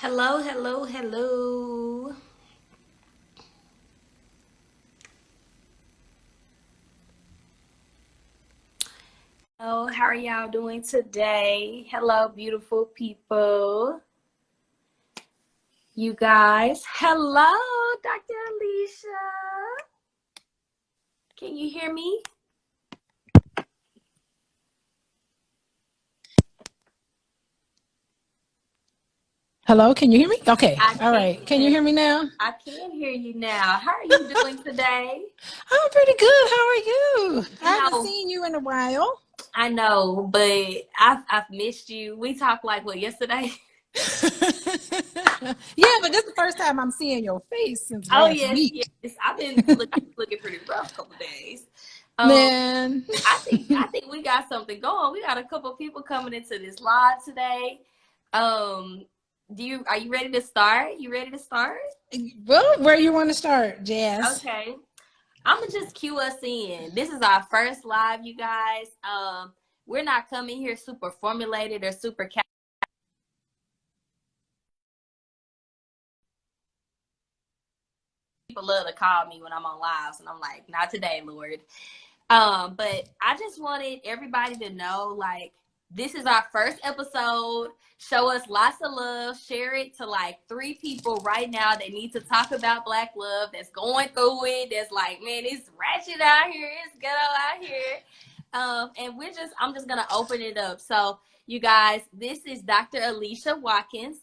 Hello, hello, hello. Oh, how are y'all doing today? Hello, beautiful people. You guys. Hello, Dr. Alicia. Can you hear me? Hello, can you hear me? Okay, I all right. Can you can. hear me now? I can hear you now. How are you doing today? I'm pretty good. How are you? You I haven't know, seen you in a while. I know, but I've missed you. We talked like what yesterday? Yeah, but this is the first time I'm seeing your face since Oh last yes, week. yes. I've been looking pretty rough a couple days. Um, Man, I think we got something going. We got a couple people coming into this live today. Um, are you ready to start? You ready to start? well, where you want to start, Jazz? Okay. I'm gonna just cue us in. This is our first live, you guys. We're not coming here super formulated or super people love to call me when I'm on lives, and I'm like, not today, Lord. But I just wanted everybody to know, like, this is our first episode. Show us lots of love. Share it to like 3 people right now that need to talk about Black love, that's going through it, that's like, man, it's ratchet out here, it's ghetto out here. And I'm just gonna open it up. So, you guys, this is Dr. Alicia Watkins.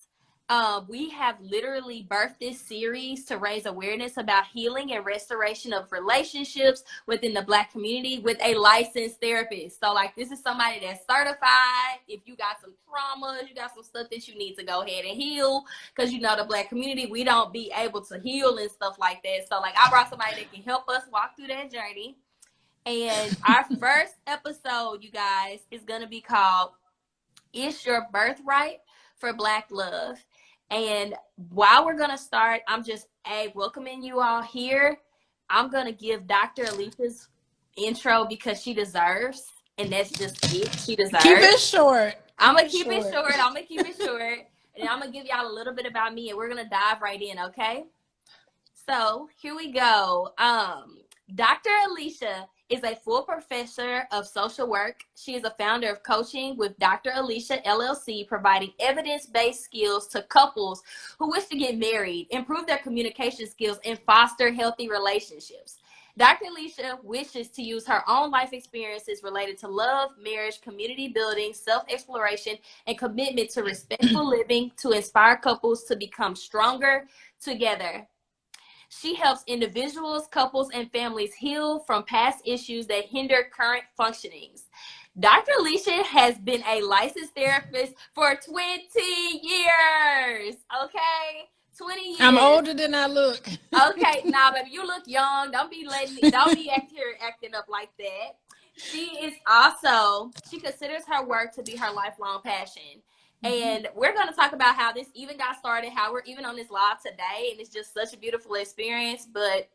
We have literally birthed this series to raise awareness about healing and restoration of relationships within the Black community with a licensed therapist. So, like, this is somebody that's certified. If you got some traumas, you got some stuff that you need to go ahead and heal, because you know the Black community, we don't be able to heal and stuff like that. So, like, I brought somebody that can help us walk through that journey. And our first episode, you guys, is gonna be called "It's Your Birthright for Black Love." And while we're gonna start, I'm just welcoming you all here. I'm gonna give Dr. Alicia's intro because she deserves, and that's just it. She Keep it deserves. short. I'm Keep gonna it keep it short. short. I'm gonna keep it short, and I'm gonna give y'all a little bit about me, and we're gonna dive right in. Okay. So here we go. Dr. Alicia is a full professor of social work. She is a founder of Coaching with Dr. Alicia LLC, providing evidence-based skills to couples who wish to get married, improve their communication skills, and foster healthy relationships. Dr. Alicia wishes to use her own life experiences related to love, marriage, community building, self-exploration, and commitment to respectful living to inspire couples to become stronger together. She helps individuals, couples, and families heal from past issues that hinder current functionings. Dr. Alicia has been a licensed therapist for 20 years. Okay? 20 I'm years. older than I look. Okay, now, baby, you look young. Don't be acting up like that. She considers her work to be her lifelong passion. And we're going to talk about how this even got started, how we're even on this live today. And it's just such a beautiful experience. But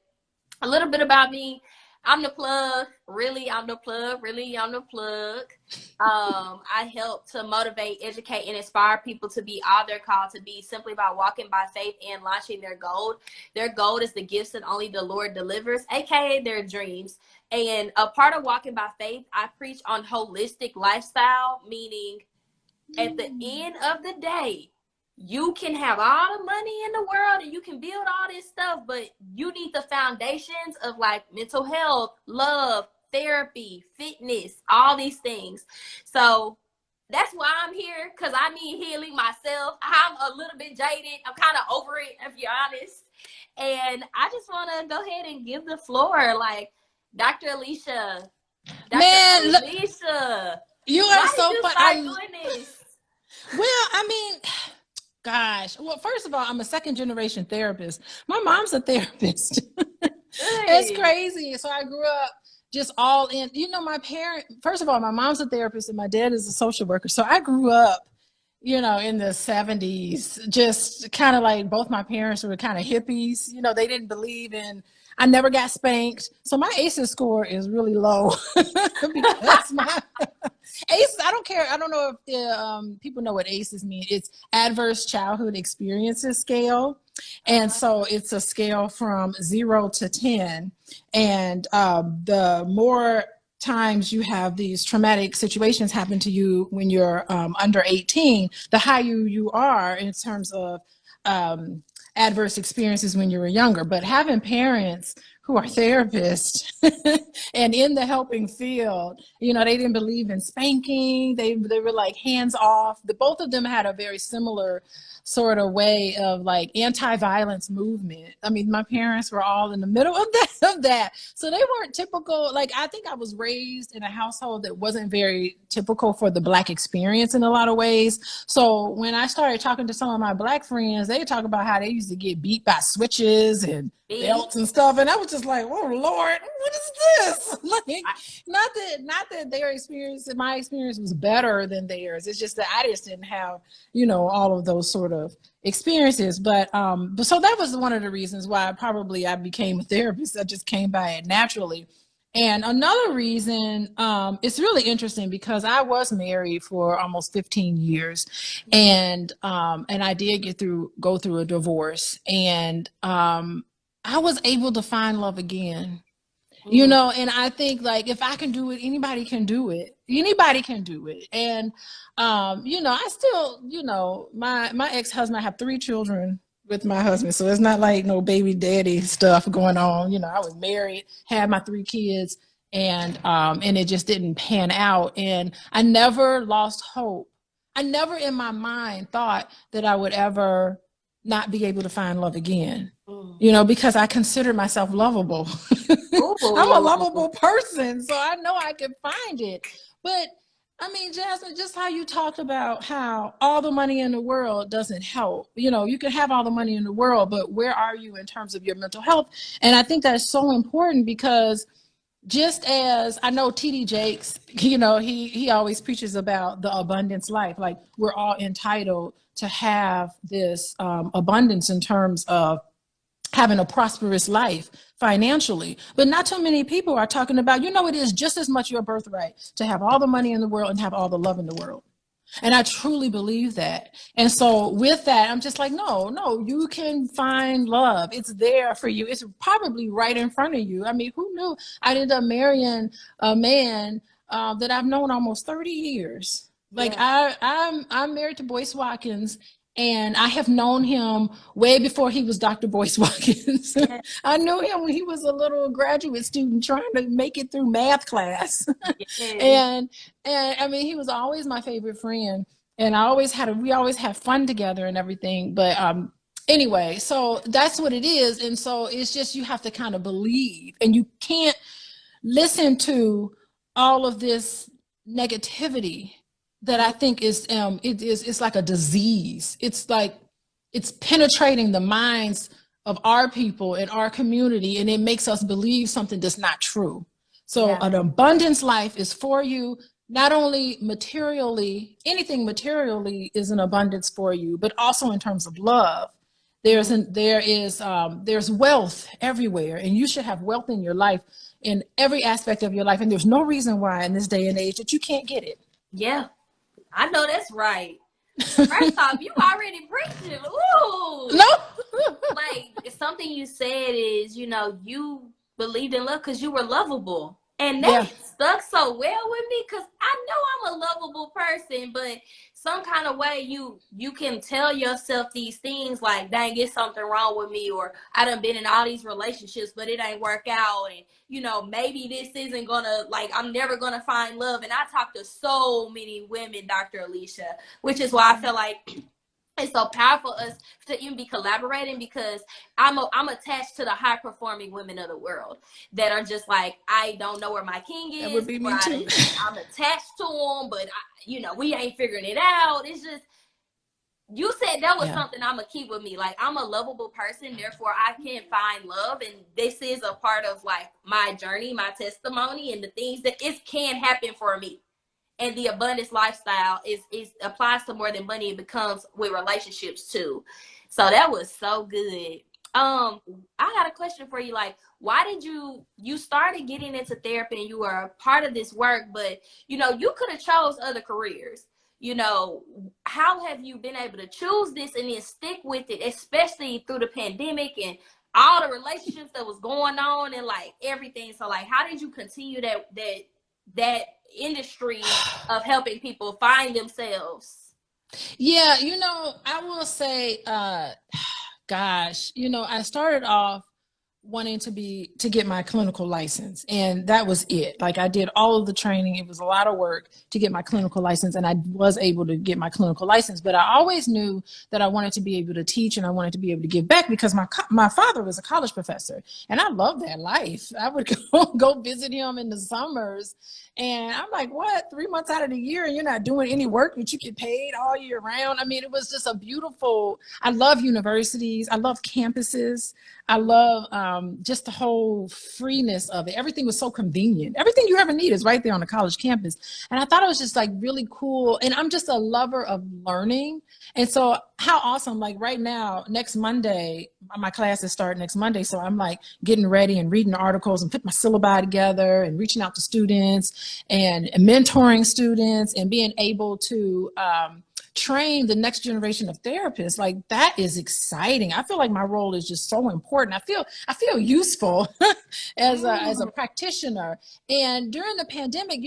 a little bit about me. I'm the plug. Really, I'm the plug. Really, I'm the plug. I help to motivate, educate, and inspire people to be all they're called to be simply by walking by faith and launching their gold. Their gold is the gifts that only the Lord delivers, aka their dreams. And a part of walking by faith, I preach on holistic lifestyle, meaning at the end of the day, you can have all the money in the world and you can build all this stuff, but you need the foundations of like mental health, love, therapy, fitness, all these things. So that's why I'm here, because I need healing myself. I'm a little bit jaded. I'm kind of over it, if you're honest. And I just want to go ahead and give the floor, like, Dr. Alicia. Dr. Man, look, Alicia, you are why did so you fun. start doing this? Well, I mean, gosh. Well, first of all, I'm a second generation therapist. My mom's a therapist. It's Good. crazy. So I grew up just all in. My parent, first of all, my mom's a therapist and my dad is a social worker. So I grew up, in the 70s, just kind of like both my parents were kind of hippies. They didn't believe in, I never got spanked. So my ACEs score is really low because ACEs, I don't care. I don't know if people know what ACEs mean. It's Adverse Childhood Experiences Scale. And so it's a scale from 0 to 10. And the more times you have these traumatic situations happen to you when you're under 18, the higher you are in terms of adverse experiences when you were younger. But having parents who are therapists and in the helping field, you know, they didn't believe in spanking. They were like hands off. Both of them had a very similar sort of way of like anti-violence movement. I mean, my parents were all in the middle of that. So they weren't typical. Like, I think I was raised in a household that wasn't very typical for the Black experience in a lot of ways. So when I started talking to some of my Black friends, they talk about how they used to get beat by switches and belts and stuff. And I was just like, oh Lord, what is this? Like, not that their experience, my experience was better than theirs. It's just that I just didn't have, you know, all of those sort of experiences. But so that was one of the reasons why I became a therapist. I just came by it naturally. And another reason, it's really interesting because I was married for almost 15 years, and I did go through a divorce, and I was able to find love again. You know, and I think like if I can do it, anybody can do it. Anybody can do it. And you know, I still, you know, my ex-husband, I have 3 children with my husband. So it's not like no baby daddy stuff going on. You know, I was married, had my 3 kids, and it just didn't pan out. And I never lost hope. I never in my mind thought that I would ever not be able to find love again. You know, because I consider myself lovable. I'm a lovable person, so I know I can find it. But I mean, Jasmine, just how you talked about how all the money in the world doesn't help. You know, you can have all the money in the world, but where are you in terms of your mental health? And I think that's so important because just as I know TD Jakes, you know, he always preaches about the abundance life. Like we're all entitled to have this abundance in terms of having a prosperous life financially. But not too many people are talking about, you know, it is just as much your birthright to have all the money in the world and have all the love in the world. And I truly believe that. And so with that, I'm just like, no, you can find love. It's there for you. It's probably right in front of you. I mean, who knew I ended up marrying a man that I've known almost 30 years. Like I'm married to Boyce Watkins, and I have known him way before he was Dr. Boyce Watkins. I knew him when he was a little graduate student trying to make it through math class. And I mean, he was always my favorite friend, and we always had fun together and everything. But anyway, so that's what it is. And so it's just, you have to kind of believe, and you can't listen to all of this negativity that I think it's like a disease. It's like it's penetrating the minds of our people in our community, and it makes us believe something that's not true. So an abundance life is for you, not only materially, anything materially is an abundance for you, but also in terms of love. There's wealth everywhere, and you should have wealth in your life, in every aspect of your life. And there's no reason why in this day and age that you can't get it. Yeah. I know that's right. First off, you already preaching. Ooh. No. Like, something you said is, you know, you believed in love because you were lovable. And that stuck so well with me because I know I'm a lovable person, but some kind of way you can tell yourself these things like, dang, it's something wrong with me, or I done been in all these relationships, but it ain't work out. And, you know, maybe this isn't gonna, like, I'm never gonna find love. And I talk to so many women, Dr. Alicia, which is why I feel like it's so powerful us to even be collaborating, because I'm attached to the high performing women of the world that are just like, I don't know where my king is. That would be me too. I'm attached to him, but we ain't figuring it out. It's just, you said that was something I'm gonna keep with me. Like, I'm a lovable person, therefore I can find love, and this is a part of like my journey, my testimony, and the things that it can happen for me. And the abundance lifestyle is applies to more than money. It becomes with relationships too. So that was so good. I got a question for you. Like, why did you started getting into therapy and you were a part of this work, but you could have chose other careers. How have you been able to choose this and then stick with it, especially through the pandemic and all the relationships that was going on and like everything? So like, how did you continue that industry of helping people find themselves? Yeah, I will say, gosh, I started off wanting to get my clinical license, and that was it. Like, I did all of the training. It was a lot of work to get my clinical license, and I was able to get my clinical license, but I always knew that I wanted to be able to teach, and I wanted to be able to give back, because my father was a college professor, and I loved that life. I would go visit him in the summers, and I'm like, what, 3 months out of the year and you're not doing any work, but you get paid all year round? I mean, it was just I love universities. I love campuses. I love just the whole freeness of it. Everything was so convenient. Everything you ever need is right there on the college campus. And I thought it was just like really cool. And I'm just a lover of learning. And so how awesome, like right now, next Monday, my classes start next Monday. So I'm like getting ready and reading articles and putting my syllabi together and reaching out to students and mentoring students and being able to train the next generation of therapists. Like, that is exciting. I feel like my role is just so important. I feel useful as a practitioner. And during the pandemic,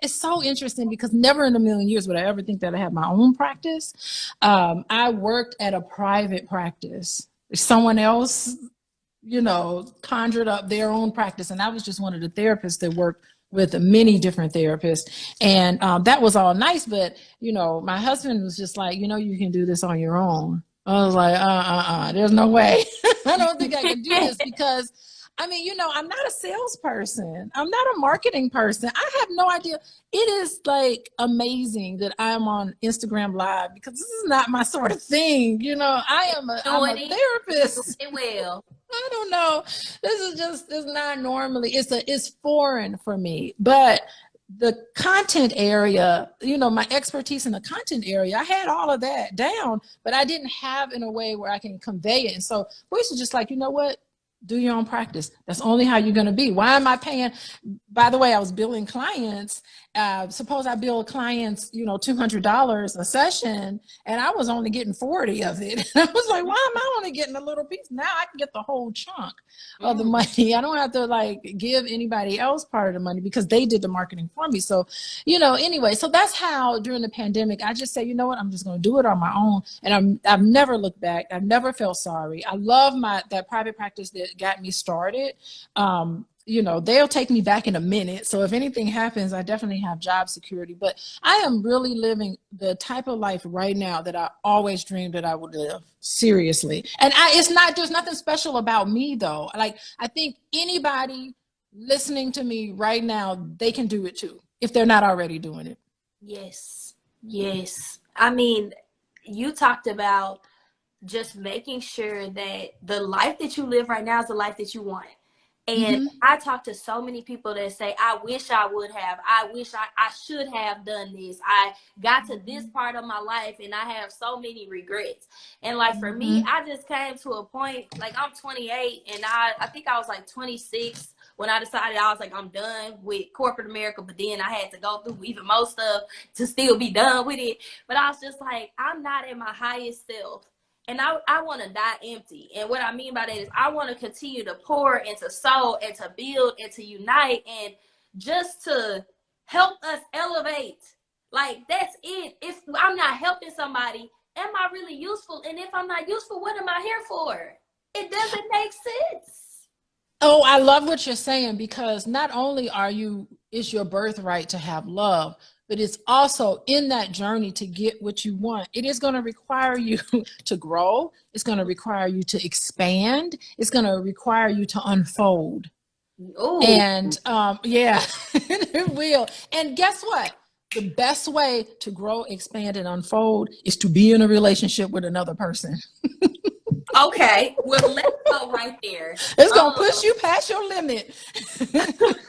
it's so interesting, because never in a million years would I ever think that I have my own practice. I worked at a private practice. Someone else, conjured up their own practice, and I was just one of the therapists that worked with many different therapists. And that was all nice, but my husband was just like, you can do this on your own. I was like, there's no way. I don't think I can do this, because I mean, I'm not a salesperson. I'm not a marketing person. I have no idea. It is like amazing that I'm on Instagram Live, because this is not my sort of thing. I'm a therapist. It will. I don't know. It's not normally, it's foreign for me. But the content area, my expertise in the content area, I had all of that down, but I didn't have in a way where I can convey it. And so Voice was just like, you know what? Do your own practice. That's only how you're going to be. Why am I paying? By the way, I was billing clients. Suppose I bill clients, $200 a session, and I was only getting 40 of it. I was like, why am I only getting a little piece? Now I can get the whole chunk of the money. I don't have to like give anybody else part of the money, because they did the marketing for me. So, anyway, so that's how during the pandemic, I just say, you know what, I'm just going to do it on my own. And I've never looked back. I've never felt sorry. I love that private practice that got me started. They'll take me back in a minute. So if anything happens, I definitely have job security. But I am really living the type of life right now that I always dreamed that I would live. Seriously. And there's nothing special about me, though. Like, I think anybody listening to me right now, they can do it too, if they're not already doing it. Yes. Yes. I mean, you talked about just making sure that the life that you live right now is the life that you want. And I talk to so many people that say, I wish I would have, I wish I should have done this. I got to this part of my life and I have so many regrets. And like for me, I just came to a point, like I'm 28 and I think I was like 26 when I decided I was like, I'm done with corporate America, but then I had to go through even more stuff to still be done with it. But I was just like, I'm not at my highest self. And I want to die empty. And what I mean by that is I want to continue to pour and to sow and to build and to unite and just to help us elevate. Like, that's it. If I'm not helping somebody, am I really useful? And if I'm not useful, what am I here for? It doesn't make sense. Oh, I love what you're saying, because not only is your birthright to have love, but it's also in that journey to get what you want. It is going to require you to grow. It's going to require you to expand. It's going to require you to unfold. Ooh. And yeah, it will. And guess what? The best way to grow, expand, and unfold is to be in a relationship with another person. Okay, well, let's go right there. It's going to push you past your limit. Look.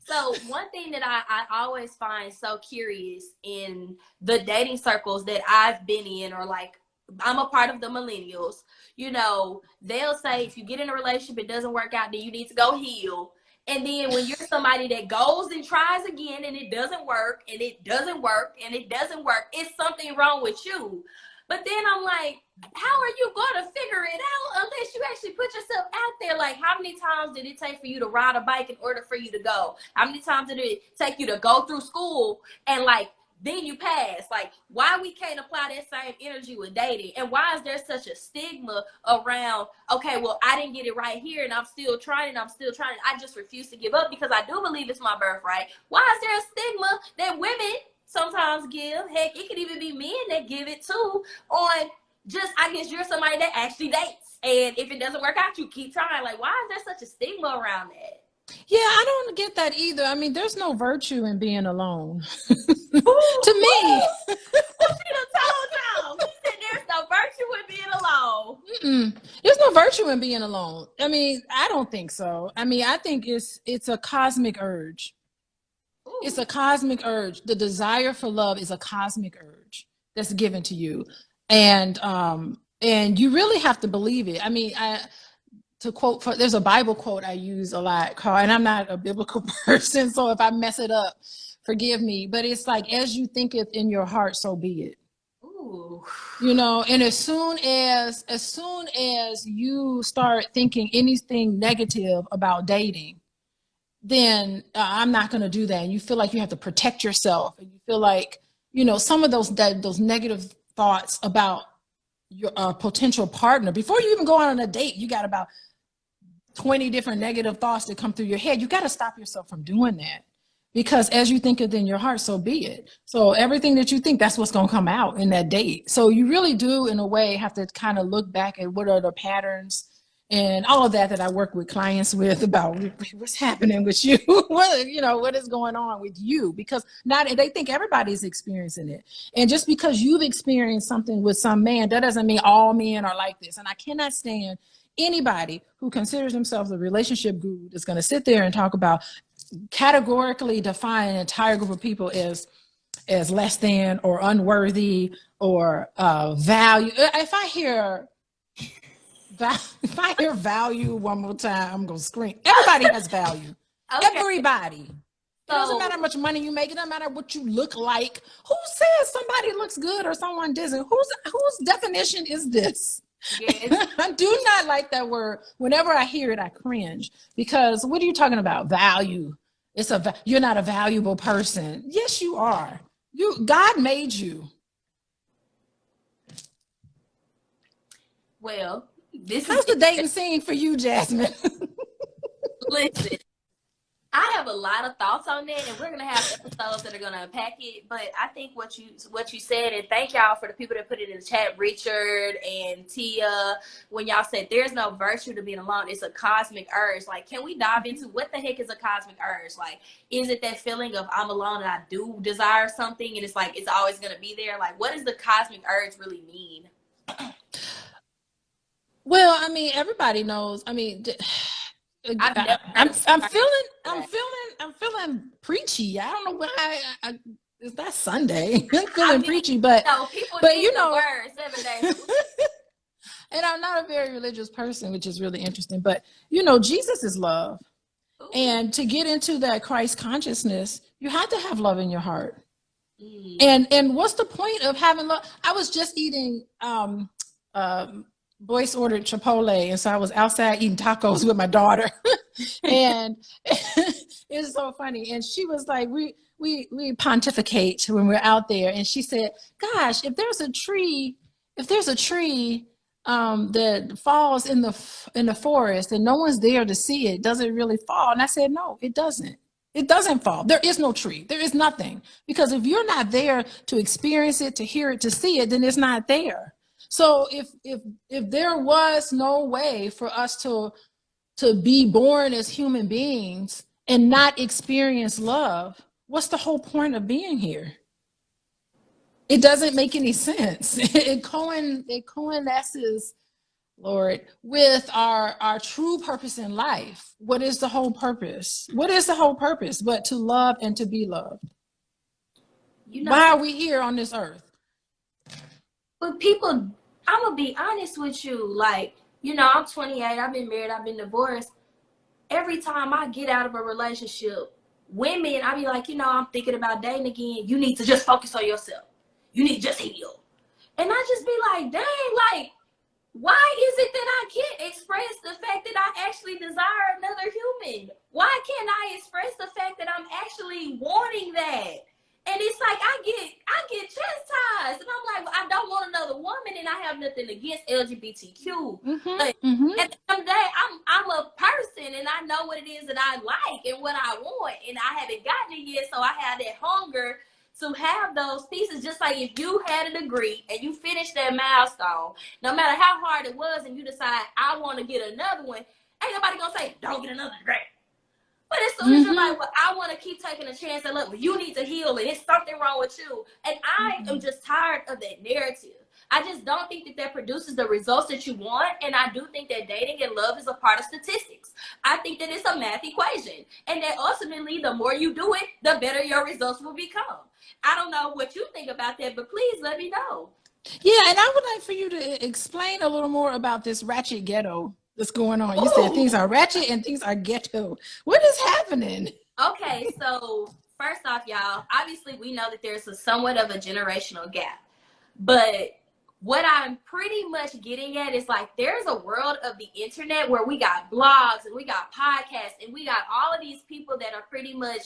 So one thing that I always find so curious in the dating circles that I've been in, or like I'm a part of the millennials. You know, they'll say if you get in a relationship, it doesn't work out, then you need to go heal. And then when you're somebody that goes and tries again and it doesn't work and it doesn't work and it doesn't work, it's something wrong with you. But then I'm like, how are you going to figure it out unless you actually put yourself out there? Like, how many times did it take for you to ride a bike in order for you to go? How many times did it take you to go through school and like then you pass? Like, why we can't apply that same energy with dating? And why is there such a stigma around, okay, well, I didn't get it right here and I'm still trying, I just refuse to give up because I do believe it's my birthright. Why is there a stigma that women sometimes give? Heck, it could even be men that give it too, on just, I guess you're somebody that actually dates. And if it doesn't work out, you keep trying. Like, why is there such a stigma around that? Yeah, I don't get that either. I mean, there's no virtue in being alone. Ooh, To me. she done told y'all. She said there's no virtue in being alone. There's no virtue in being alone. I mean, I don't think so. I mean, I think it's a cosmic urge. Ooh. It's a cosmic urge. The desire for love is a cosmic urge that's given to you. And you really have to believe it. I mean, to quote, there's a Bible quote I use a lot, Carl, and I'm not a biblical person, so if I mess it up, forgive me. But it's like, as you thinketh in your heart, so be it. Ooh. You know, and as soon as you start thinking anything negative about dating, then I'm not going to do that. And you feel like you have to protect yourself, and you feel like, you know, some of those negative thoughts about your potential partner, before you even go out on a date, you got about 20 different negative thoughts that come through your head. You got to stop yourself from doing that, because as you think it in your heart, so be it. So everything that you think, that's what's going to come out in that date. So you really do, in a way, have to kind of look back at what are the patterns and all of that I work with clients with, about what's happening with you, what is going on with you, because they think everybody's experiencing it. And just because you've experienced something with some man, that doesn't mean all men are like this. And I cannot stand anybody who considers themselves a relationship guru that's going to sit there and talk about, categorically define an entire group of people as less than or unworthy or value. If I hear value one more time, I'm gonna scream. Everybody has value. Okay. Everybody. It doesn't matter how much money you make. It doesn't matter what you look like. Who says somebody looks good or someone doesn't? Whose definition is this? Yes. I do not like that word. Whenever I hear it, I cringe, because what are you talking about? Value. You're not a valuable person. Yes, you are. God made you. Well, how's the dating scene for you, Jasmine? Listen, I have a lot of thoughts on that, and we're gonna have episodes that are gonna unpack it. But I think what you said, and thank y'all for the people that put it in the chat, Richard and Tia, when y'all said there's no virtue to being alone, it's a cosmic urge. Like, can we dive into what the heck is a cosmic urge? Like, is it that feeling of I'm alone and I do desire something, and it's like it's always gonna be there? Like, what does the cosmic urge really mean? Well, I mean, everybody knows. I mean, I'm feeling preachy. I don't know why. It's that Sunday. I'm feeling preachy, but you know, word 7 days. And I'm not a very religious person, which is really interesting. But you know, Jesus is love, ooh. And to get into that Christ consciousness, you have to have love in your heart. And what's the point of having love? I was just eating. Boyce ordered Chipotle, and so I was outside eating tacos with my daughter, and it's so funny. And she was like, we pontificate when we're out there, and she said, "Gosh, if there's a tree that falls in the forest and no one's there to see it, does it really fall?" And I said, "No, it doesn't. It doesn't fall. There is no tree. There is nothing, because if you're not there to experience it, to hear it, to see it, then it's not there." So if there was no way for us to be born as human beings and not experience love, what's the whole point of being here? It doesn't make any sense. It coalesces, Lord, with our true purpose in life. What is the whole purpose? What is the whole purpose but to love and to be loved? Why are we here on this earth? But people, I'm gonna be honest with you. Like, you know, I'm 28. I've been married. I've been divorced. Every time I get out of a relationship, women, I be like, you know, I'm thinking about dating again. You need to just focus on yourself. You need to just heal. And I just be like, dang, like, why is it that I can't express the fact that I actually desire another human? Why can't I express the fact that I'm actually wanting that? And it's like I get chastised, and I'm like, well, I don't want another woman, and I have nothing against LGBTQ. But at the end of the day, I'm a person, and I know what it is that I like and what I want, and I haven't gotten it yet, so I have that hunger to have those pieces. Just like if you had a degree and you finished that milestone, no matter how hard it was, and you decide I want to get another one, ain't nobody gonna say don't get another degree. But as soon as you're like, well, I want to keep taking a chance, and look, well, you need to heal, and it's something wrong with you. And I am just tired of that narrative. I just don't think that that produces the results that you want. And I do think that dating and love is a part of statistics. I think that it's a math equation, and that ultimately, the more you do it, the better your results will become. I don't know what you think about that, but please let me know. Yeah, and I would like for you to explain a little more about this ratchet ghetto that's going on. You said Ooh. things are ratchet and things are ghetto. What is happening? Okay, so first off, y'all, obviously we know that there's a somewhat of a generational gap. But what I'm pretty much getting at is like there's a world of the internet where we got blogs and we got podcasts and we got all of these people that are pretty much,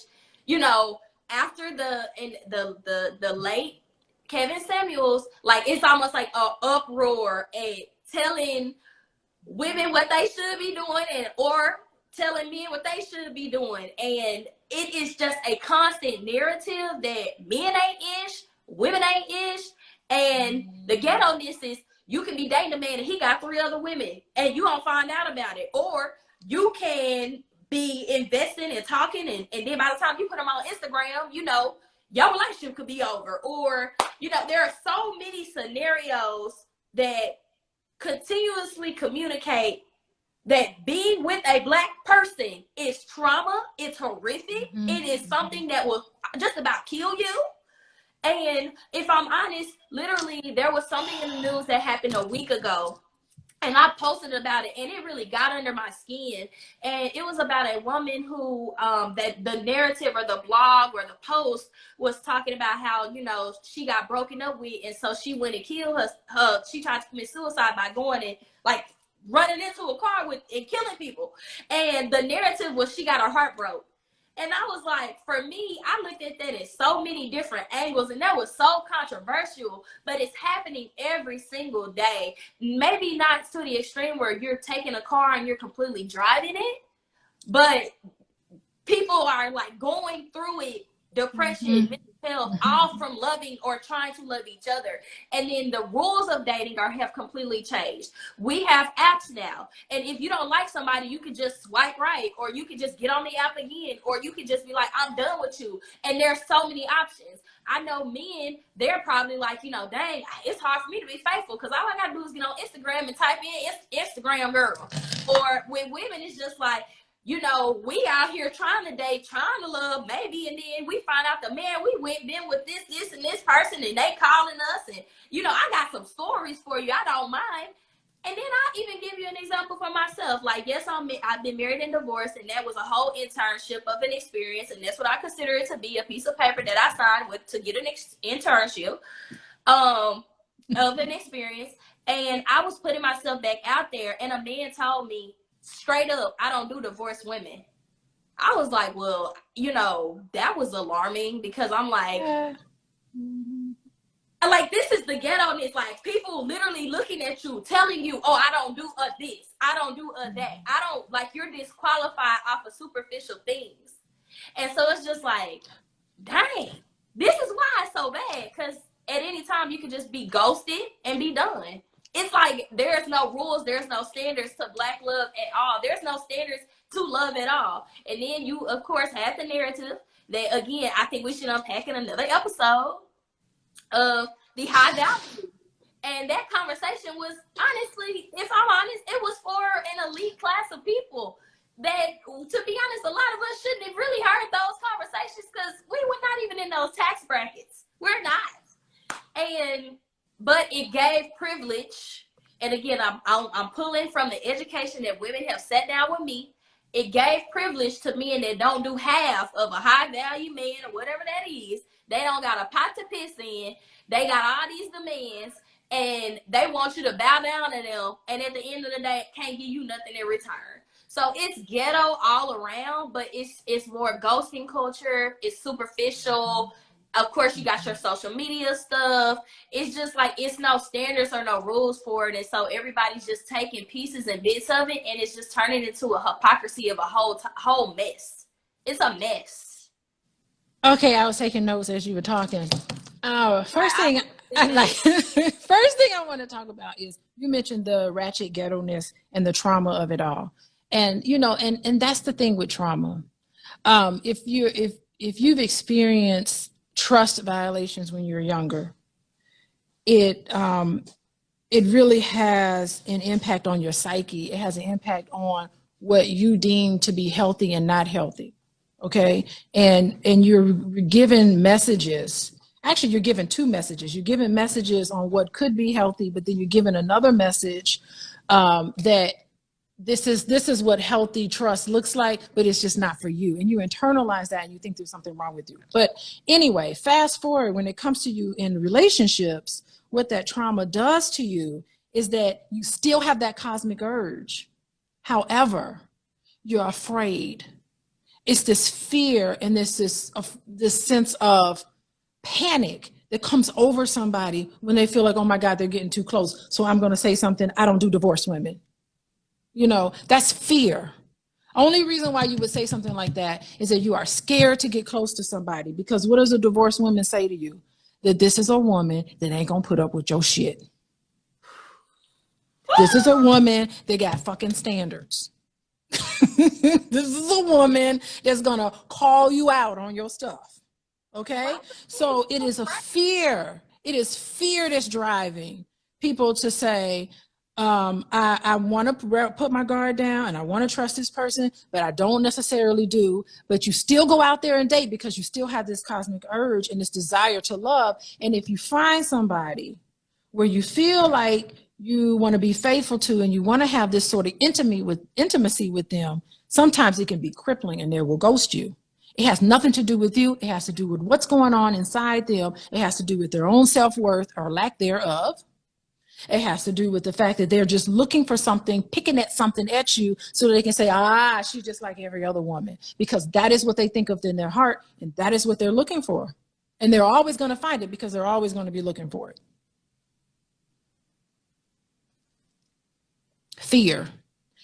you know, after the late Kevin Samuels, like it's almost like a uproar and telling women what they should be doing, and or telling men what they should be doing. And it is just a constant narrative that men ain't ish, women ain't ish. And the ghetto-ness is you can be dating a man and he got 3 other women and you don't find out about it. Or you can be investing and talking, and then by the time you put them on Instagram, you know, your relationship could be over. Or, you know, there are so many scenarios that continuously communicate that being with a Black person is trauma, it's horrific, it is something that will just about kill you. And if I'm honest, literally there was something in the news that happened a week ago, and I posted about it, and it really got under my skin. And it was about a woman who that the narrative or the blog or the post was talking about how, you know, she got broken up with, and so she went and killed her she tried to commit suicide by going and like running into a car with and killing people. And the narrative was she got her heart broke. And I was like, for me, I looked at that in so many different angles, and that was so controversial, but it's happening every single day. Maybe not to the extreme where you're taking a car and you're completely driving it, but people are like going through it, depression, mental health, all from loving or trying to love each other. And then the rules of dating have completely changed. We have apps now, and if you don't like somebody, you can just swipe right, or you can just get on the app again, or you can just be like, I'm done with you. And there's so many options. I know men, they're probably like, you know, dang, it's hard for me to be faithful because all I gotta do is get on Instagram and type in Instagram girl. Or with women, it's just like, you know, we out here trying to date, trying to love, maybe, and then we find out the man we went been with this, and this person, and they calling us, and, you know, I got some stories for you, I don't mind. And then I'll even give you an example for myself. Like, yes, I've been married and divorced, and that was a whole internship of an experience, and that's what I consider it to be, a piece of paper that I signed with to get an internship of an experience. And I was putting myself back out there, and a man told me, straight up, I don't do divorced women. I was like, well, you know, that was alarming because I'm like, like, this is the ghetto. It's like people literally looking at you, telling you, oh, I don't do this, I don't do that, I don't, like, you're disqualified off of superficial things. And so it's just like, dang, this is why it's so bad, because at any time you can just be ghosted and be done. It's like there's no rules, there's no standards to Black love at all. There's no standards to love at all. And then you, of course, have the narrative that, again, I think we should unpack in another episode of the high value. And that conversation was, honestly, if I'm honest, it was for an elite class of people that, to be honest, a lot of us shouldn't have really heard those conversations because we were not even in those tax brackets. We're not. And but it gave privilege. And again, I'm pulling from the education that women have sat down with me. It gave privilege to men that don't do half of a high value man or whatever that is. They don't got a pot to piss in. They got all these demands, and they want you to bow down to them. And at the end of the day, can't give you nothing in return. So it's ghetto all around, but it's more ghosting culture. It's superficial. Of course, you got your social media stuff. It's just like it's no standards or no rules for it, and so everybody's just taking pieces and bits of it, and it's just turning into a hypocrisy of a whole mess. It's a mess. Okay, I was taking notes as you were talking. First thing I want to talk about is you mentioned the ratchet ghetto-ness and the trauma of it all. And and that's the thing with trauma. If you've experienced trust violations when you're younger, it really has an impact on your psyche. It has an impact on what you deem to be healthy and not healthy. Okay, and you're given messages. Actually, you're given two messages. You're given messages on what could be healthy, but then you're given another message that this is what healthy trust looks like, but it's just not for you. And you internalize that and you think there's something wrong with you. But anyway, fast forward, when it comes to you in relationships, what that trauma does to you is that you still have that cosmic urge. However, you're afraid. It's this fear and this sense of panic that comes over somebody when they feel like, oh my God, they're getting too close. So I'm going to say something. I don't do divorced women. That's fear. Only reason why you would say something like that is that you are scared to get close to somebody, because what does a divorced woman say to you? That this is a woman that ain't gonna put up with your shit. This is a woman that got fucking standards. This is a woman that's gonna call you out on your stuff. Okay? So it is a fear. It is fear that's driving people to say, I want to put my guard down and I want to trust this person, but I don't necessarily do. But you still go out there and date because you still have this cosmic urge and this desire to love. And if you find somebody where you feel like you want to be faithful to and you want to have this sort of intimacy with them, sometimes it can be crippling and they will ghost you. It has nothing to do with you. It has to do with what's going on inside them. It has to do with their own self-worth or lack thereof. It has to do with the fact that they're just looking for something, picking at something at you so they can say, she's just like every other woman, because that is what they think of in their heart. And that is what they're looking for. And they're always going to find it because they're always going to be looking for it. Fear.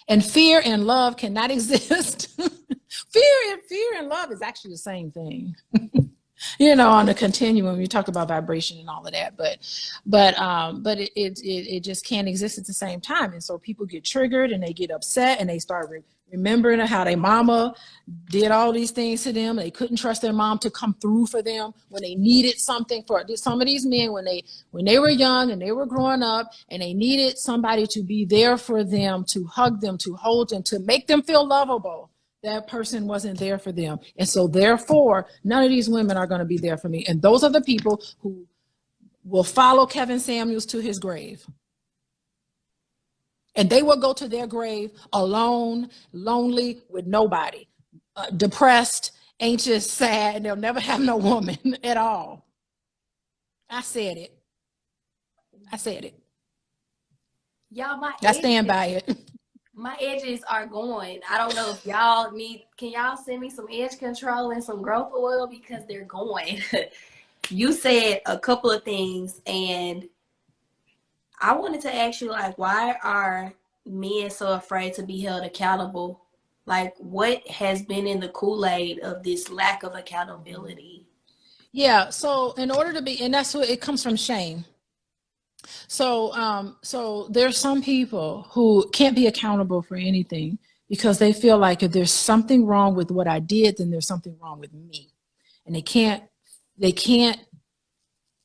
And fear and love cannot exist. Fear and love is actually the same thing. On the continuum, you talk about vibration and all of that, but it just can't exist at the same time. And so people get triggered and they get upset and they start remembering how their mama did all these things to them. They couldn't trust their mom to come through for them when they needed something. For some of these men, when they were young and they were growing up and they needed somebody to be there for them, to hug them, to hold them, to make them feel lovable, that person wasn't there for them. And so therefore, none of these women are going to be there for me. And those are the people who will follow Kevin Samuels to his grave. And they will go to their grave alone, lonely, with nobody, depressed, anxious, sad, and they'll never have no woman at all. I said it. Y'all, I stand by it. My edges are going. I don't know if y'all can y'all send me some edge control and some growth oil, because they're going. You said a couple of things, and I wanted to ask you, like, why are men so afraid to be held accountable? Like, what has been in the Kool-Aid of this lack of accountability? Yeah, so in order to be, and that's what it comes from, shame. So there's some people who can't be accountable for anything because they feel like if there's something wrong with what I did, then there's something wrong with me. And they can't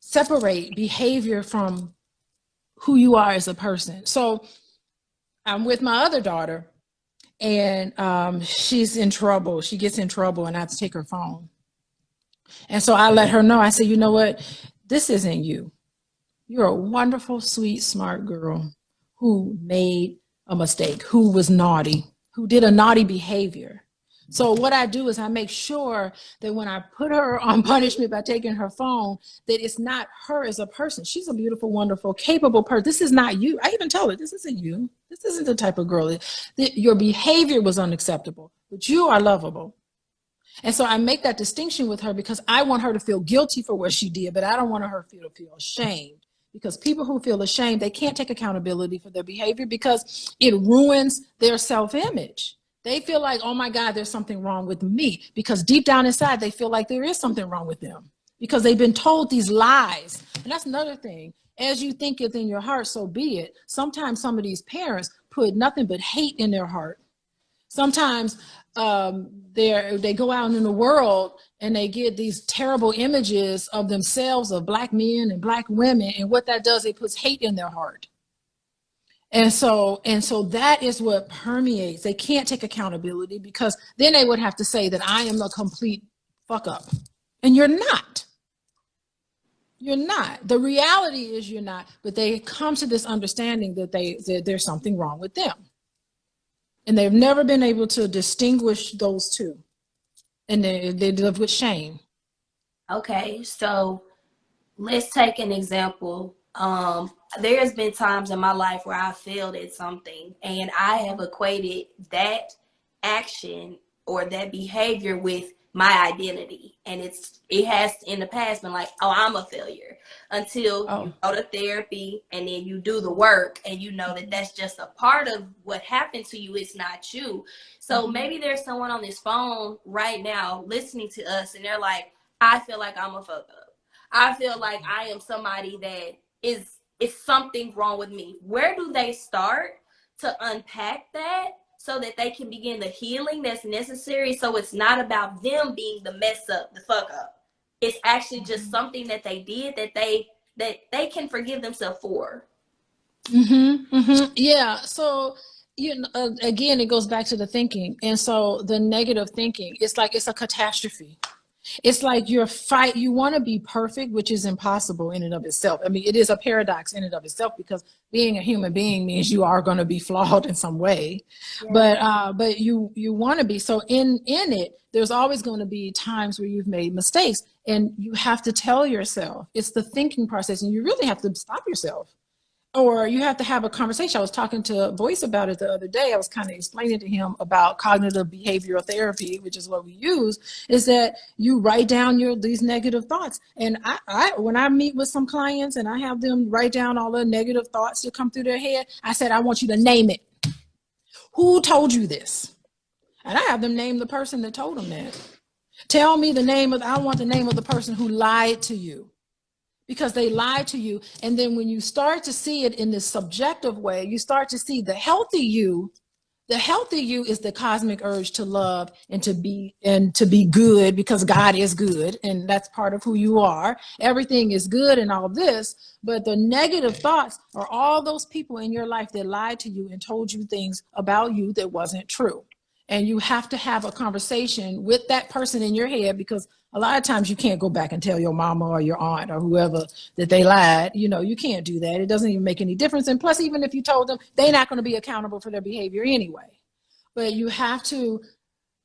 separate behavior from who you are as a person. So I'm with my other daughter, and she's in trouble. She gets in trouble, and I have to take her phone. And so I let her know. I said, you know what? This isn't you. You're a wonderful, sweet, smart girl who made a mistake, who was naughty, who did a naughty behavior. So what I do is I make sure that when I put her on punishment by taking her phone, that it's not her as a person. She's a beautiful, wonderful, capable person. This is not you. I even tell her, this isn't you. This isn't the type of girl that your behavior was unacceptable, but you are lovable. And so I make that distinction with her because I want her to feel guilty for what she did, but I don't want her to feel ashamed. Because people who feel ashamed, they can't take accountability for their behavior because it ruins their self-image. They feel like, oh my God, there's something wrong with me. Because deep down inside, they feel like there is something wrong with them because they've been told these lies. And that's another thing. As you think it in your heart, so be it. Sometimes some of these parents put nothing but hate in their heart. Sometimes they go out in the world and they get these terrible images of themselves, of Black men and Black women, and what that does, it puts hate in their heart. And so that is what permeates. They can't take accountability because then they would have to say that I am a complete fuck up, and you're not. You're not. The reality is you're not. But they come to this understanding that there's something wrong with them. And they've never been able to distinguish those two. And they live with shame. Okay, so let's take an example. There's been times in my life where I failed at something and I have equated that action or that behavior with my identity. And it has in the past been like, oh, I'm a failure, until you go to therapy and then you do the work and you know that that's just a part of what happened to you. It's not you. So maybe there's someone on this phone right now listening to us and they're like, I feel like I'm a fuck up. I feel like I am somebody that is something wrong with me. Where do they start to unpack that so that they can begin the healing that's necessary? So it's not about them being the mess up, the fuck up. It's actually just something that they did that they can forgive themselves for. Yeah. So again, it goes back to the thinking, and so the negative thinking. It's like it's a catastrophe. It's like you want to be perfect, which is impossible in and of itself. I mean, it is a paradox in and of itself because being a human being means you are going to be flawed in some way. Yeah. But you want to be. So in it, there's always going to be times where you've made mistakes, and you have to tell yourself. It's the thinking process, and you really have to stop yourself. Or you have to have a conversation. I was talking to Voice about it the other day. I was kind of explaining to him about cognitive behavioral therapy, which is what we use, is that you write down these negative thoughts. And I when I meet with some clients and I have them write down all the negative thoughts that come through their head, I said, I want you to name it. Who told you this? And I have them name the person that told them that. Tell me I want the name of the person who lied to you. Because they lie to you. And then when you start to see it in this subjective way, you start to see the healthy you. The healthy you is the cosmic urge to love and to be good, because God is good and that's part of who you are. Everything is good and all this, but the negative thoughts are all those people in your life that lied to you and told you things about you that wasn't true. And you have to have a conversation with that person in your head, because a lot of times you can't go back and tell your mama or your aunt or whoever that they lied. You can't do that. It doesn't even make any difference. And plus, even if you told them, they're not going to be accountable for their behavior anyway. But you have to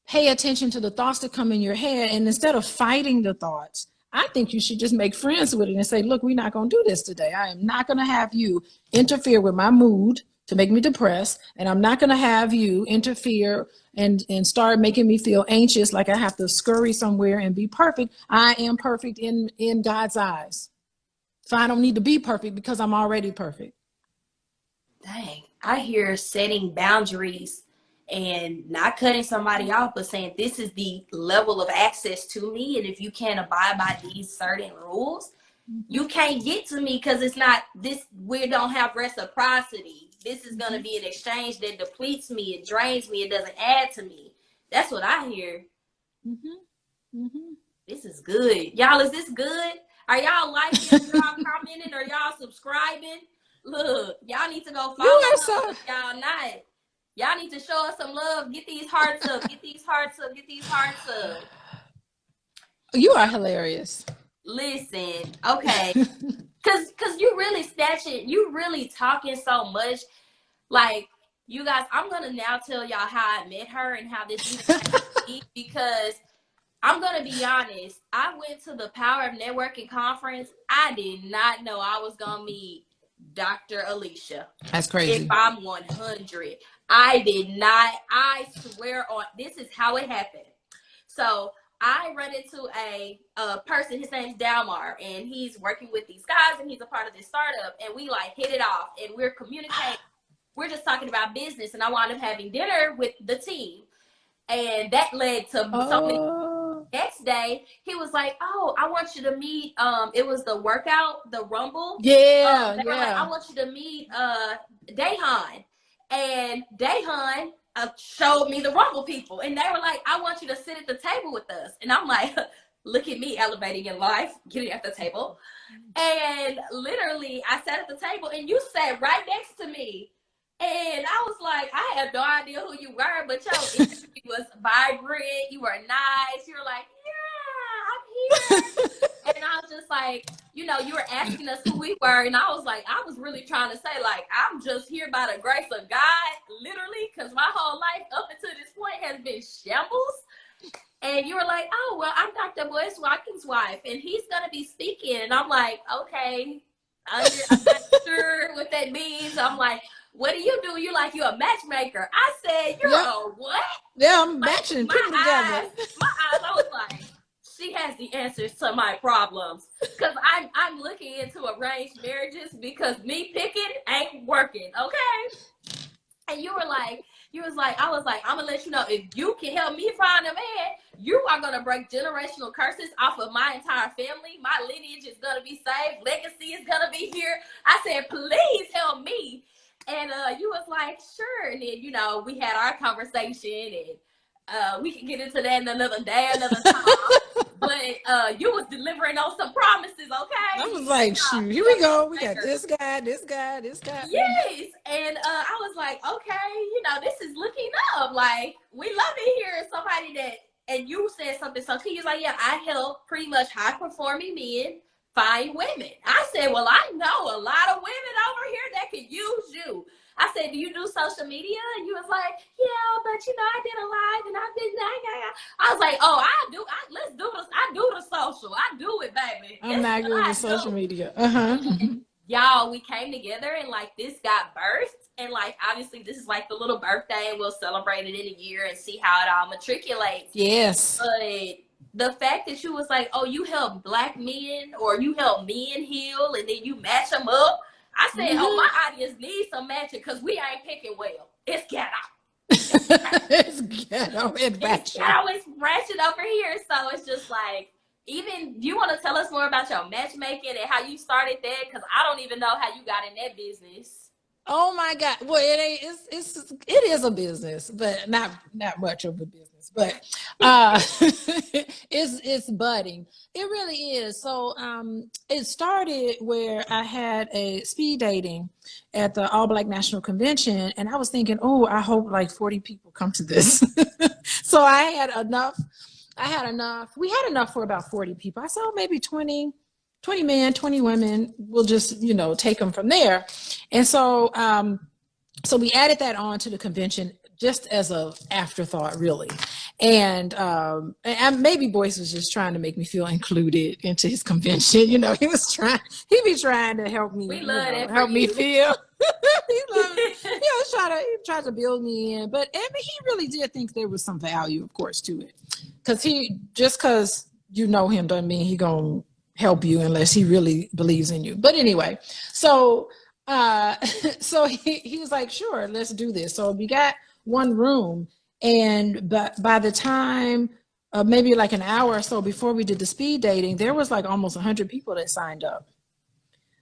pay attention to the thoughts that come in your head. And instead of fighting the thoughts, I think you should just make friends with it and say, look, we're not going to do this today. I am not going to have you interfere with my mood to make me depressed. And I'm not going to have you interfere and start making me feel anxious, like I have to scurry somewhere and be perfect. I am perfect in God's eyes. So I don't need to be perfect because I'm already perfect. Dang, I hear setting boundaries and not cutting somebody off, but saying this is the level of access to me. And if you can't abide by these certain rules, you can't get to me because it's not this. We don't have reciprocity. This is going to be an exchange that depletes me. It drains me. It doesn't add to me. That's what I hear. This is good. Y'all, is this good? Are y'all liking? Y'all commenting? Or y'all subscribing? Look, y'all need to go follow us. Y'all not. Y'all need to show us some love. Get these hearts up. Get these hearts up. Get these hearts up. You are hilarious. Listen, okay. Cause you really snatching, you really talking so much. Like, you guys, I'm gonna now tell y'all how I met her and how this even came to be, because I'm gonna be honest. I went to the Power of Networking conference. I did not know I was gonna meet Dr. Alicia. That's If crazy. I'm 100, I did not. I swear on this is how it happened. So I run into a person. His name's Dalmar, and he's working with these guys, and he's a part of this startup. And we like hit it off, and we're communicating. We're just talking about business, and I wound up having dinner with the team, and that led to so many. Next day, he was like, "Oh, I want you to meet." It was the workout, the Rumble. Yeah, They were like, yeah. "I want you to meet Dahan," and Dahan showed me the Rumble people, and they were like, "I want you to sit at the table with us," and I'm like, "Look at me elevating in life, getting at the table," and literally, I sat at the table, and you sat right next to me. And I was like, I had no idea who you were, but your energy was vibrant. You were nice. You were like, yeah, I'm here. And I was just like, you know, you were asking us who we were. And I was like, I was really trying to say, like, I'm just here by the grace of God, literally, because my whole life up until this point has been shambles. And you were like, oh, well, I'm Dr. Boyce Watkins' wife, and he's going to be speaking. And I'm like, okay, I'm not sure what that means. I'm like, what do? You're like, you're a matchmaker. I said, you're a what? Yeah, I'm like, matching, putting together. My eyes, I was like, she has the answers to my problems. Because I'm looking into arranged marriages because me picking ain't working, okay? And you was like, I was like, I'm gonna let you know, if you can help me find a man, you are gonna break generational curses off of my entire family. My lineage is gonna be saved. Legacy is gonna be here. I said, please help me. And you was like, sure. And then, you know, we had our conversation, and we can get into that in another day, another time. But you was delivering on some promises, okay? I was like, shoot, here we go. We got this guy, this guy, this guy. Yes. And I was like, okay, you know, this is looking up. Like, we love it here. Somebody that, and you said something so key. He was like, yeah, I help pretty much high performing men find women. I said, well, I know a lot of women over here that could use you. I said, do you do social media? And you was like, yeah, but you know, I did a live and I did that. I was like, oh, let's do this. I do the social. I do it, baby. I'm not good with social media. Y'all, we came together and like this got birthed. And like, obviously this is like the little birthday, and we'll celebrate it in a year and see how it all matriculates. Yes. But the fact that you was like, oh, you help Black men, or you help men heal, and then you match them up. I said, oh, my audience needs some matching, because we ain't picking well. It's ghetto. It's ghetto and ratchet. It's ghetto, it's ratchet over here. So it's just like, even, you want to tell us more about your matchmaking and how you started that? Because I don't even know how you got in that business. Oh my God. Well, it is a business, but not much of a business, but it's budding. It really is. So it started where I had a speed dating at the All Black National Convention, and I was thinking, oh, I hope like 40 people come to this. So I had enough. We had enough for about 40 people. I said, oh, maybe 20 men, 20 women. We'll just, you know, take them from there. And so, so we added that on to the convention just as a afterthought, really. And maybe Boyce was just trying to make me feel included into his convention. You know, he be trying to help me, help me feel. He tried to build me in, but I mean, he really did think there was some value, of course, to it. Because you know him doesn't mean he gonna help you unless he really believes in you. But anyway, so he was like, sure, let's do this. So we got one room, and by the time maybe like an hour or so before we did the speed dating, there was like almost 100 people that signed up.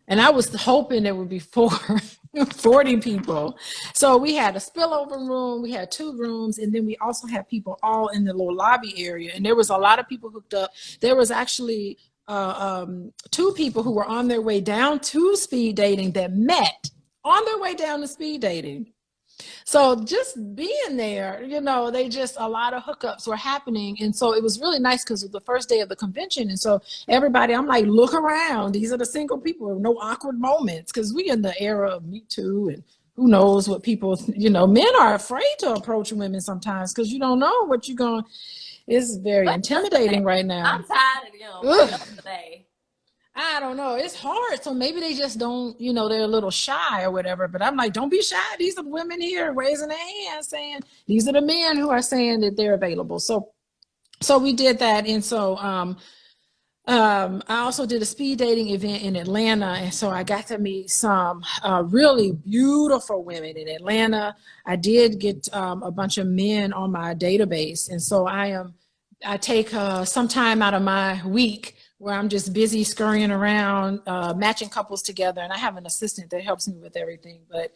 And I was hoping there would be 40 people. So we had a spillover room, we had 2 rooms, and then we also had people all in the little lobby area. And there was a lot of people hooked up. There was actually 2 people who were on their way down to speed dating that met on their way down to speed dating. So just being there, you know, a lot of hookups were happening. And so it was really nice because it was the first day of the convention. And so everybody, I'm like, look around. These are the single people, no awkward moments. Because we in the era of Me Too, and who knows what people, you know, men are afraid to approach women sometimes because you don't know what you're going. It's very intimidating right now. I'm tired of them. Ugh. What else today? I don't know. It's hard. So maybe they just don't, you know, they're a little shy or whatever. But I'm like, don't be shy. These are women here raising their hands saying, these are the men who are saying that they're available. So we did that. And so I also did a speed dating event in Atlanta. And so I got to meet some really beautiful women in Atlanta. I did get a bunch of men on my database. And so I take some time out of my week where I'm just busy scurrying around, matching couples together, and I have an assistant that helps me with everything. But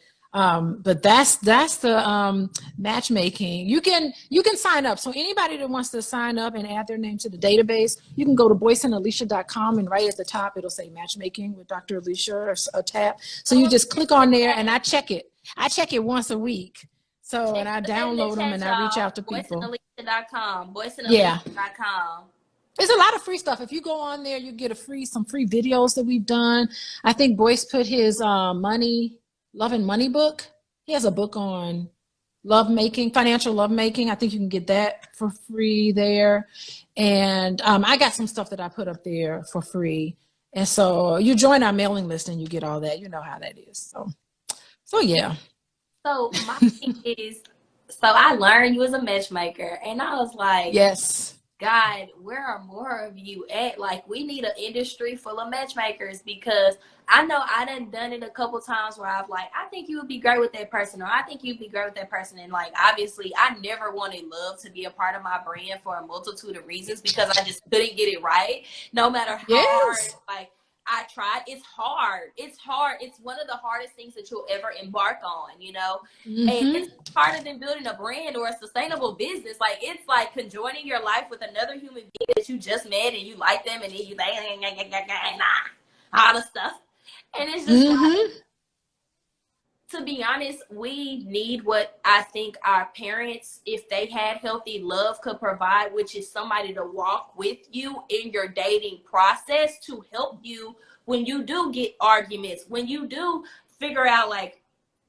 that's the matchmaking. You can sign up. So anybody that wants to sign up and add their name to the database, you can go to boyceandalicia.com, and right at the top it'll say matchmaking with Dr. Alicia or a tab. So you just click on there, and I check it. I check it once a week. So and I download them and I reach out to people. Boyceandalicia.com. Boyceandalicia.com. Yeah. There's a lot of free stuff. If you go on there, you get some free videos that we've done. I think Boyce put his love and money book. He has a book on financial lovemaking. I think you can get that for free there. And I got some stuff that I put up there for free. And so you join our mailing list and you get all that. You know how that is. So yeah. So my thing is, so I learned you was a matchmaker, and I was like, yes. God, where are more of you at? Like, we need an industry full of matchmakers, because I know I done it a couple times where I've like, I think you would be great with that person, or I think you'd be great with that person. And like, obviously I never wanted love to be a part of my brand for a multitude of reasons, because I just couldn't get it right. No matter how hard, like, I tried. It's hard. It's one of the hardest things that you'll ever embark on, you know? Mm-hmm. And it's harder than building a brand or a sustainable business. Like, it's like conjoining your life with another human being that you just met and you like them, and then you like, all the stuff. And it's just like, to be honest, we need what I think our parents, if they had healthy love, could provide, which is somebody to walk with you in your dating process, to help you when you do get arguments, when you do figure out like,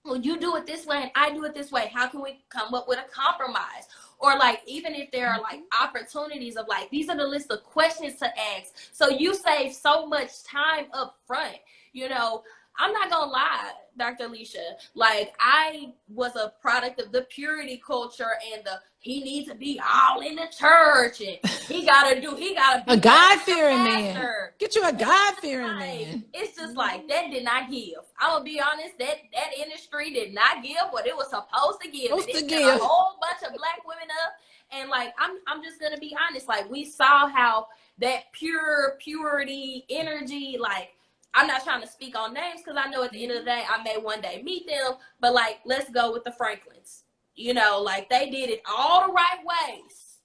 well, you do it this way and I do it this way. How can we come up with a compromise? Or like, even if there are like opportunities of like, these are the list of questions to ask. So you save so much time up front, you know. I'm not gonna lie, Dr. Alicia, like, I was a product of the purity culture and he needs to be all in the church, and he gotta be a God-fearing man. Get you a God-fearing man. It's just like, that did not give. I'm gonna be honest, that industry did not give what it was supposed to give. It sent a whole bunch of black women up, and like, I'm just gonna be honest, like, we saw how that purity energy, like, I'm not trying to speak on names because I know at the end of the day I may one day meet them, but like, let's go with the Franklins. You know, like, they did it all the right ways.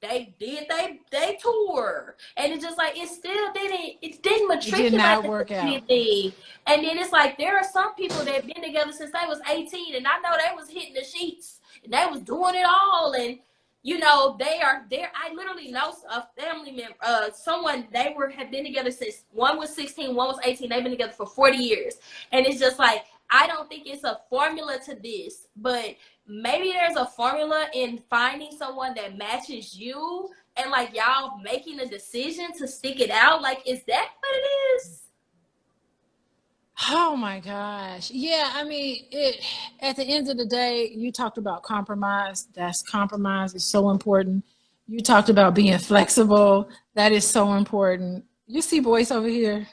They did they tour, and it's just like, it didn't matriculate. It did not work out. And then it's like, there are some people that have been together since they was 18, and I know they was hitting the sheets and they was doing it all, and you know, they are there. I literally know a family member, someone, have been together since one was 16, one was 18. They've been together for 40 years. And it's just like, I don't think it's a formula to this, but maybe there's a formula in finding someone that matches you, and like, y'all making a decision to stick it out. Like, is that what it is? Oh my gosh. Yeah, I mean, at the end of the day, you talked about compromise. Compromise is so important. You talked about being flexible. That is so important. You see Boyce over here.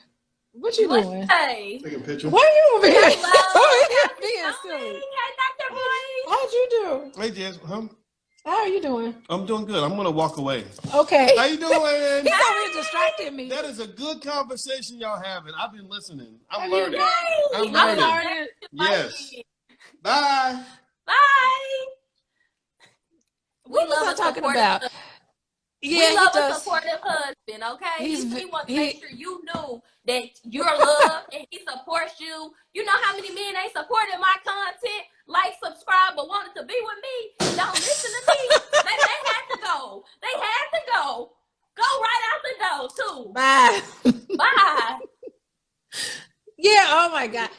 What you doing? Hey. Taking a picture. Why are you over here? Hello. Being silly. Hey, Dr. Boyce. How'd you do? Hey, Jess. How are you doing? I'm doing good. I'm gonna walk away. Okay. How you doing? He's over here distracting me. That is a good conversation y'all having. I've been listening. I'm Have learning. I'm learning. Yes. Bye. Bye. What was I talking about? Yeah, we love a supportive husband, okay? He wants to make sure you know that you're loved and he supports you. You know how many men ain't supporting my content? like, subscribe, but wanted to be with me, don't listen to me. They had to go. They had to go. Go right out the door too. Bye. Bye. Yeah, oh my God.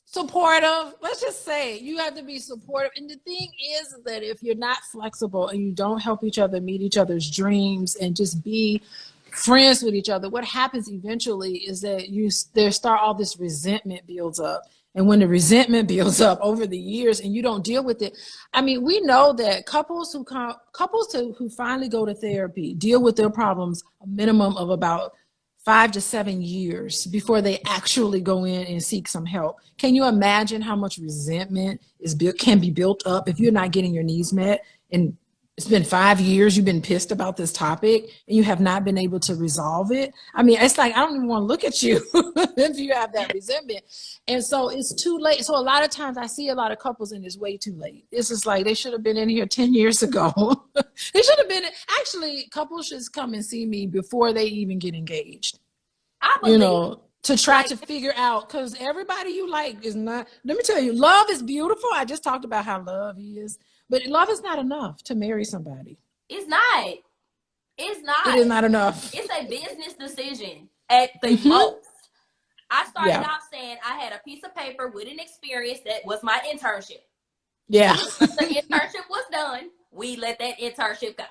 Supportive. Let's just say you have to be supportive. And the thing is that if you're not flexible and you don't help each other meet each other's dreams and just be friends with each other, what happens eventually is that all this resentment builds up. And when the resentment builds up over the years and you don't deal with it, I mean, we know that couples who finally go to therapy deal with their problems a minimum of about 5 to 7 years before they actually go in and seek some help. Can you imagine how much resentment can be built up if you're not getting your needs met? And it's been 5 years, you've been pissed about this topic and you have not been able to resolve it. I mean, it's like, I don't even want to look at you if you have that resentment. And so it's too late. So a lot of times I see a lot of couples and it's way too late. It's just like, they should have been in here 10 years ago. They should have been, actually, couples should come and see me before they even get engaged. I believe, to try to figure out, because everybody you like is not, let me tell you, love is beautiful. I just talked about how love is, but love is not enough to marry somebody. It's not. It's not. It is not enough. It's a business decision at the most. I started out saying I had a piece of paper with an experience that was my internship. Yeah. The internship was done. We let that internship go.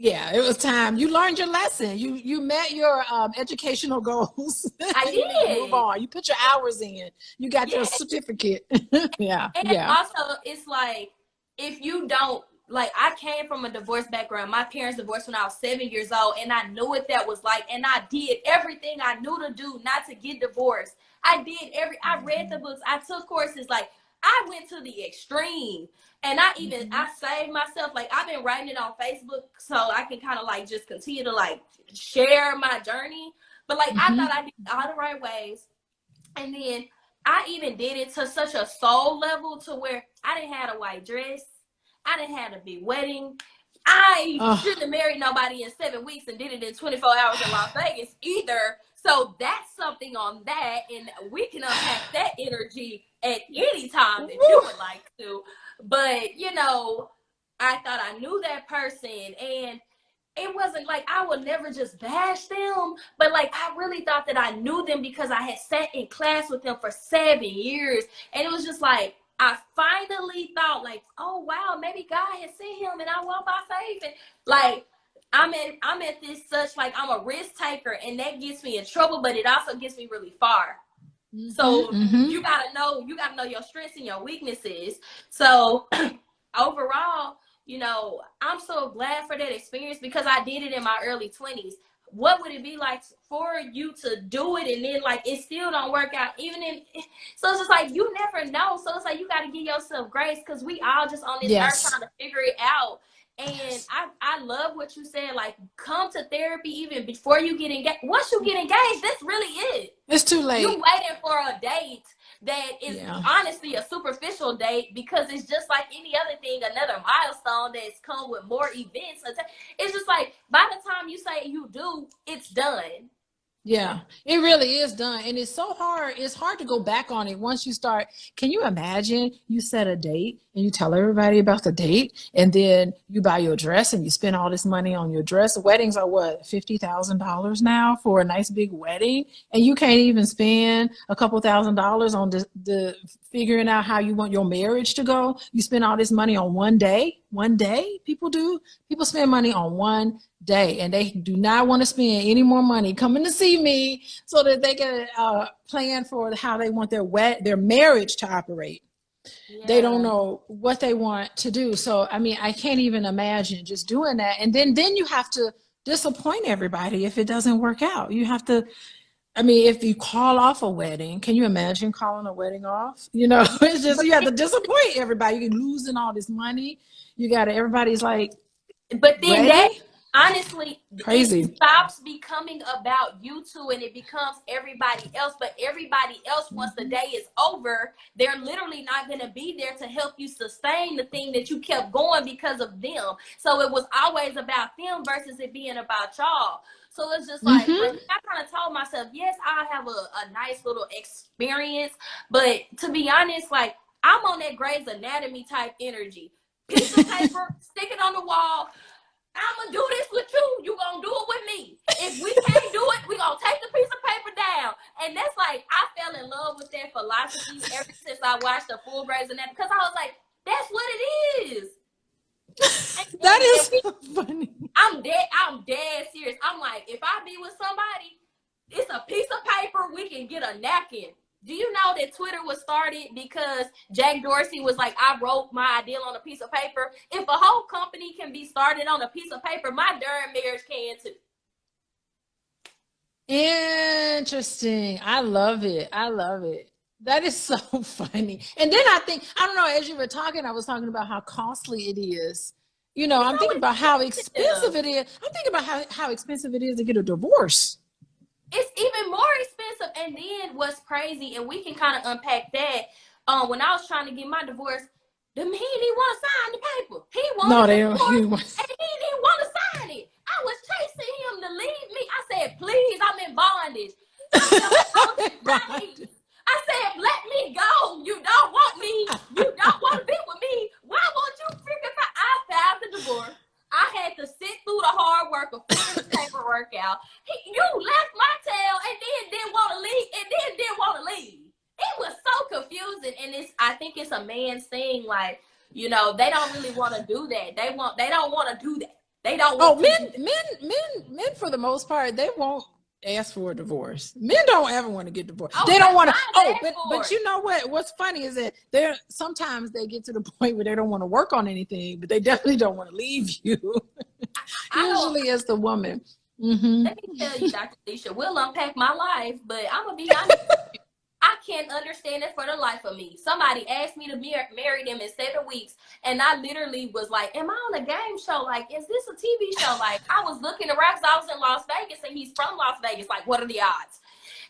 Yeah, it was time. You learned your lesson. You met your educational goals. I did. Move on. You put your hours in. You got your certificate. Yeah. And also, it's like, if you don't, like, I came from a divorce background. My parents divorced when I was 7 years old, and I knew what that was like. And I did everything I knew to do not to get divorced. I read the books. I took courses. Like, I went to the extreme. And I saved myself. Like, I've been writing it on Facebook so I can kind of like just continue to like share my journey. But like, I thought I did all the right ways. And then I even did it to such a soul level to where I didn't have a white dress. I didn't have a big wedding. I shouldn't have married nobody in 7 weeks and did it in 24 hours in Las Vegas either. So that's something on that. And we can unpack that energy at any time that you would like to. But, you know, I thought I knew that person, and it wasn't like I would never just bash them, but like I really thought that I knew them because I had sat in class with them for 7 years. And it was just like, I finally thought like, oh, wow, maybe God has sent him and I walk by faith. And like, I'm at this such, like, I'm a risk taker, and that gets me in trouble, but it also gets me really far. So you gotta know your strengths and your weaknesses. So overall, you know, I'm so glad for that experience because I did it in my early 20s. What would it be like for you to do it and then like it still don't work out? So it's just like you never know. So it's like you got to give yourself grace because we all just on this earth trying to figure it out. And I love what you said, like, come to therapy even before you get engaged. Once you get engaged, that's really it. It's too late. You're waiting for a date that is honestly a superficial date because it's just like any other thing, another milestone that's come with more events. It's just like by the time you say you do, it's done. Yeah, it really is done. And it's so hard. It's hard to go back on it once you start. Can you imagine you set a date and you tell everybody about the date and then you buy your dress and you spend all this money on your dress? Weddings are what, $50,000 now for a nice big wedding? And you can't even spend a couple $1,000s on the figuring out how you want your marriage to go. You spend all this money on one day. People spend money on one day, and they do not want to spend any more money coming to see me so that they can plan for how they want their marriage to operate. Yeah. They don't know what they want to do. So, I mean, I can't even imagine just doing that. And then you have to disappoint everybody if it doesn't work out. You have to, I mean, if you call off a wedding, can you imagine calling a wedding off? You know, it's just, you have to disappoint everybody. You're losing all this money. Everybody's like, but then that, honestly, crazy. It stops becoming about you two and it becomes everybody else. But everybody else, once the day is over, they're literally not going to be there to help you sustain the thing that you kept going because of them. So it was always about them versus it being about y'all. So it's just like, I kind of told myself, yes, I have a nice little experience. But to be honest, like, I'm on that Grey's Anatomy type energy. Piece of paper, stick it on the wall. I'm gonna do this with you. You gonna do it with me. If we can't do it, we gonna take the piece of paper down. And that's like, I fell in love with that philosophy ever since I watched the full Grey's Anatomy, because I was like, that's what it is. That is funny. I'm dead serious. I'm like, if I be with somebody, it's a piece of paper, we can get a napkin. Do you know that Twitter was started because Jack Dorsey was like, I wrote my ideal on a piece of paper? If a whole company can be started on a piece of paper, my darn marriage can too. Interesting. I love it. I love it. That is so funny. And then I think, I don't know, as you were talking, I was talking about how costly it is. You know, I'm thinking about how expensive it is. I'm thinking about how expensive it is to get a divorce. It's even more expensive. And then what's crazy, and we can kind of unpack that. When I was trying to get my divorce, he didn't want to sign the paper. He wanted and he didn't want to sign it. I was chasing him to leave me. I said, please, I'm in bondage. I said, let me go. You don't want me. You don't want to be with me. Why won't you freaking I filed the divorce. I had to sit through the hard work of filling the paperwork out. You left my tail and then didn't want to leave and then didn't want to leave. It was so confusing. And I think it's a man's thing. Like, you know, they don't really want to do that. They don't want to do that. They don't want men for the most part, they won't ask for a divorce. Men don't ever want to get divorced. Oh, they don't want to. But you know what? What's funny is that sometimes they get to the point where they don't want to work on anything, but they definitely don't want to leave you. Usually, it's the woman. Mm-hmm. Let me tell you, Dr. Alicia, we'll unpack my life, but I'm gonna be honest. I can't understand it for the life of me. Somebody asked me to marry them in 7 weeks, and I literally was like, am I on a game show? Like, is this a TV show? Like, I was looking around because I was in Las Vegas, and he's from Las Vegas. Like, what are the odds?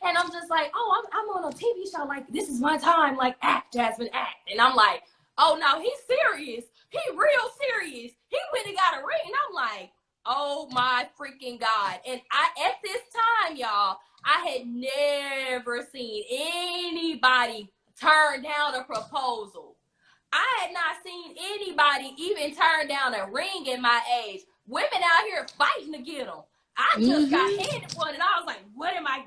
And I'm just like, oh, I'm on a TV show. Like, this is my time. Like, act, Jasmine, act. And I'm like, oh, no, he's serious. He real serious. He went and got a ring. And I'm like, oh, my freaking God. And at this time, y'all, I had never seen anybody turn down a proposal. I had not seen anybody even turn down a ring in my age. Women out here fighting to get them. I just got handed one, and I was like, what am I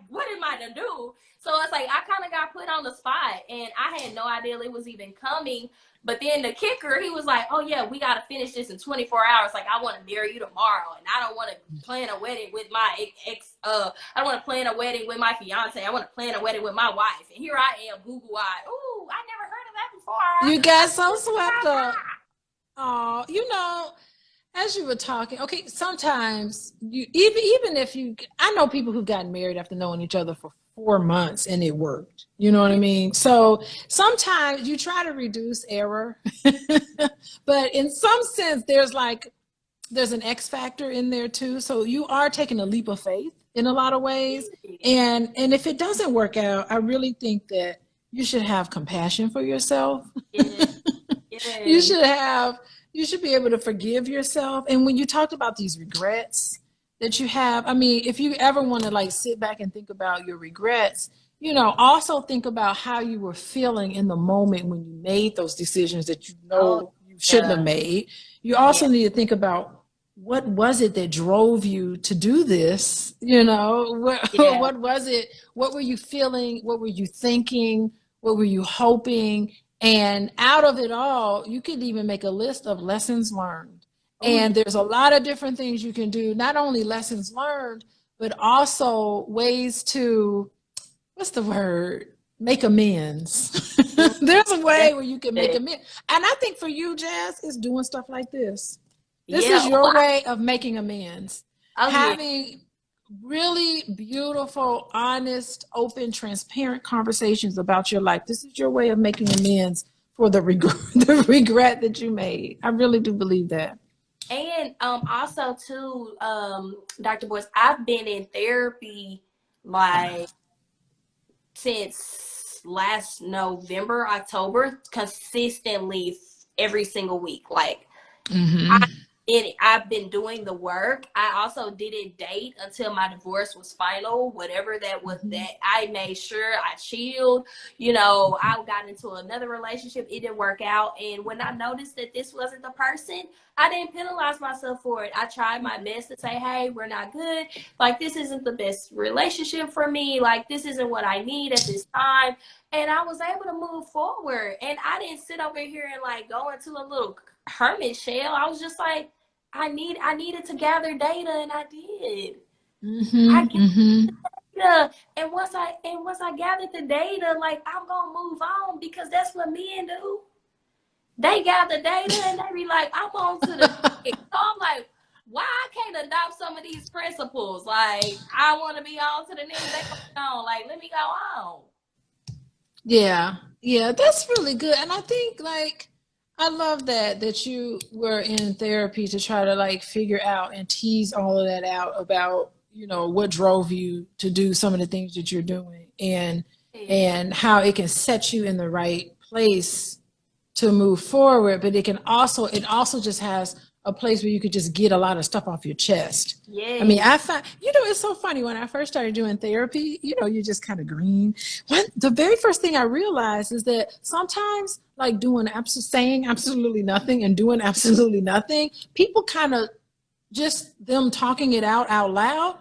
to do? So it's like, I kind of got put on the spot, and I had no idea it was even coming. But then the kicker, he was like, oh, yeah, we got to finish this in 24 hours. Like, I want to marry you tomorrow. And I don't want to plan a wedding with my I don't want to plan a wedding with my fiance. I want to plan a wedding with my wife. And here I am, Google-eyed. Ooh, I never heard of that before. You got so swept up. Oh, you know, as you were talking, okay, sometimes even if I know people who've gotten married after knowing each other for 4 months and it worked. You know what I mean? So sometimes you try to reduce error, but in some sense, there's an X factor in there too. So you are taking a leap of faith in a lot of ways. And if it doesn't work out, I really think that you should have compassion for yourself. Yeah. You should be able to forgive yourself. And when you talked about these regrets that you have, I mean, if you ever want to like sit back and think about your regrets, you know, also think about how you were feeling in the moment when you made those decisions that you shouldn't have made. You also need to think about what was it that drove you to do this? You know, what was it? What were you feeling? What were you thinking? What were you hoping? And out of it all, you could even make a list of lessons learned. And there's a lot of different things you can do, not only lessons learned, but also ways to, make amends. There's a way where you can make amends. And I think for you, Jazz, is doing stuff like this. This is your way of making amends. Having really beautiful, honest, open, transparent conversations about your life. This is your way of making amends for the regret that you made. I really do believe that. And also too, Dr. Boyce, I've been in therapy like since last November, October, consistently every single week. Like I've been doing the work. I also didn't date until my divorce was final, whatever that was. That I made sure I chilled. You know, I got into another relationship. It didn't work out. And when I noticed that this wasn't the person, I didn't penalize myself for it. I tried my best to say, hey, we're not good. Like, this isn't the best relationship for me. Like, this isn't what I need at this time. And I was able to move forward. And I didn't sit over here and like go into a little hermit shell. I was just like, I needed to gather data, and I did. I gathered data, and once I gathered the data, like, I'm gonna move on, because that's what men do. They gather data and they be like, I'm on to the next. So I'm like, why I can't adopt some of these principles? Like, I want to be on to the next. They on, like, let me go on. Yeah, that's really good. And I think, like, I love that you were in therapy to try to like figure out and tease all of that out about, you know, what drove you to do some of the things that you're doing, and how it can set you in the right place to move forward. But it also just has a place where you could just get a lot of stuff off your chest. Yeah. I mean, I find, you know, it's so funny when I first started doing therapy, you know, you're just kind of green. The very first thing I realized is that sometimes, like, saying absolutely nothing and doing absolutely nothing, people kind of just them talking it out loud,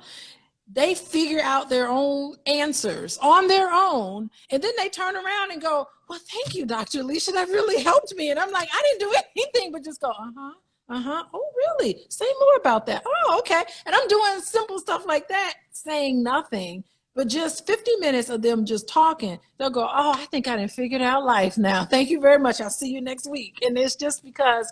they figure out their own answers on their own. And then they turn around and go, well, thank you, Dr. Alicia, that really helped me. And I'm like, I didn't do anything but just go, oh, really? Say more about that. Oh, okay. And I'm doing simple stuff like that, saying nothing, but just 50 minutes of them just talking. They'll go, oh, I think I done figured out life now. Thank you very much. I'll see you next week. And it's just because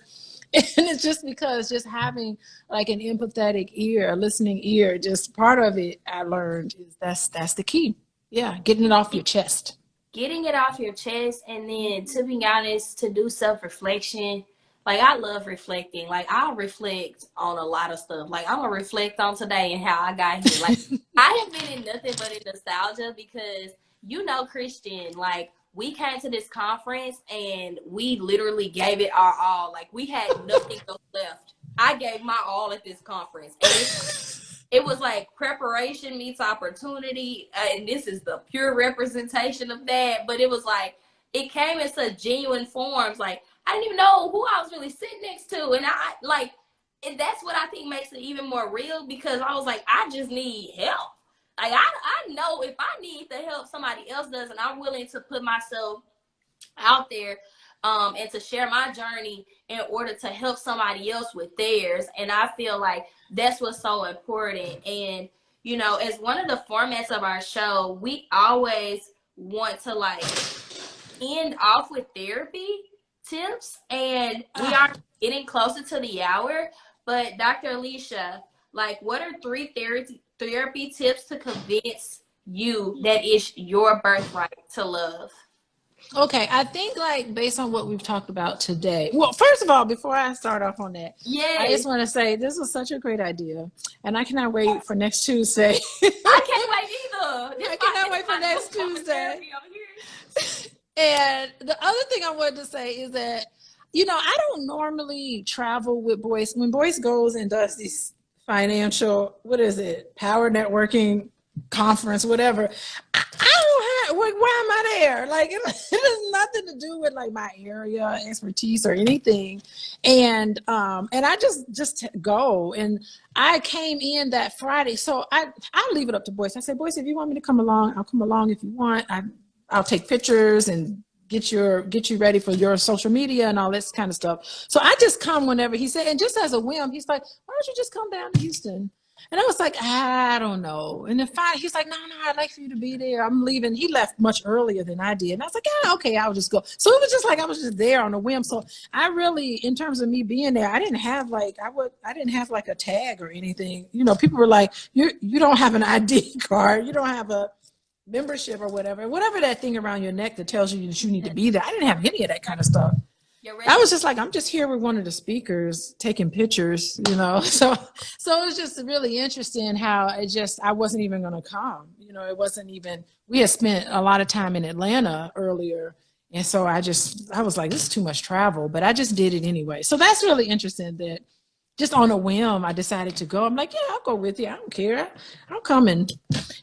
just having like an empathetic ear, a listening ear, just part of it I learned is that's the key. Yeah, getting it off your chest. Getting it off your chest, and then, to be honest, to do self-reflection. Like, I love reflecting. Like, I'll reflect on a lot of stuff. Like, I'm going to reflect on today and how I got here. Like, I have been in nothing but in nostalgia because, you know, Christian, like, we came to this conference and we literally gave it our all. Like, we had nothing else left. I gave my all at this conference. And it was like preparation meets opportunity. And this is the pure representation of that. But it was like, it came in such genuine forms. Like, I didn't even know who I was really sitting next to. And and that's what I think makes it even more real, because I was like, I just need help. Like, I know if I need the help, somebody else does, and I'm willing to put myself out there and to share my journey in order to help somebody else with theirs. And I feel like that's what's so important. And, you know, as one of the formats of our show, we always want to like end off with therapy tips, and we are getting closer to the hour. But Dr. Alicia, like, what are 3 therapy tips to convince you that it's your birthright to love? Okay, I think, like, based on what we've talked about today. Well, first of all, before I start off on that, I just want to say this was such a great idea, and I cannot wait for next Tuesday. I can't wait either. I cannot wait for next Tuesday. And the other thing I wanted to say is that, you know, I don't normally travel with Boyce. When Boyce goes and does these financial, power networking conference, whatever, I don't have, why am I there? Like, it has nothing to do with like my area expertise or anything. And I just go. And I came in that Friday. So I'll leave it up to Boyce. I said, Boyce, if you want me to come along, I'll come along. If you want, I'll take pictures and get you ready for your social media and all this kind of stuff. So I just come whenever he said, and just as a whim, he's like, why don't you just come down to Houston? And I was like, I don't know. And then finally, he's like, no, I'd like for you to be there. I'm leaving. He left much earlier than I did. And I was like, yeah, okay, I'll just go. So it was just like, I was just there on a whim. So I really, in terms of me being there, I didn't have like a tag or anything. You know, people were like, you don't have an ID card. You don't have a membership or whatever that thing around your neck that tells you that you need to be there. I didn't have any of that kind of stuff. I was just like, I'm just here with one of the speakers taking pictures, you know. So it was just really interesting how I wasn't even going to come. You know, it wasn't even, we had spent a lot of time in Atlanta earlier. And so I was like, this is too much travel, but I just did it anyway. So that's really interesting that just on a whim, I decided to go. I'm like, yeah, I'll go with you. I don't care. I'll come and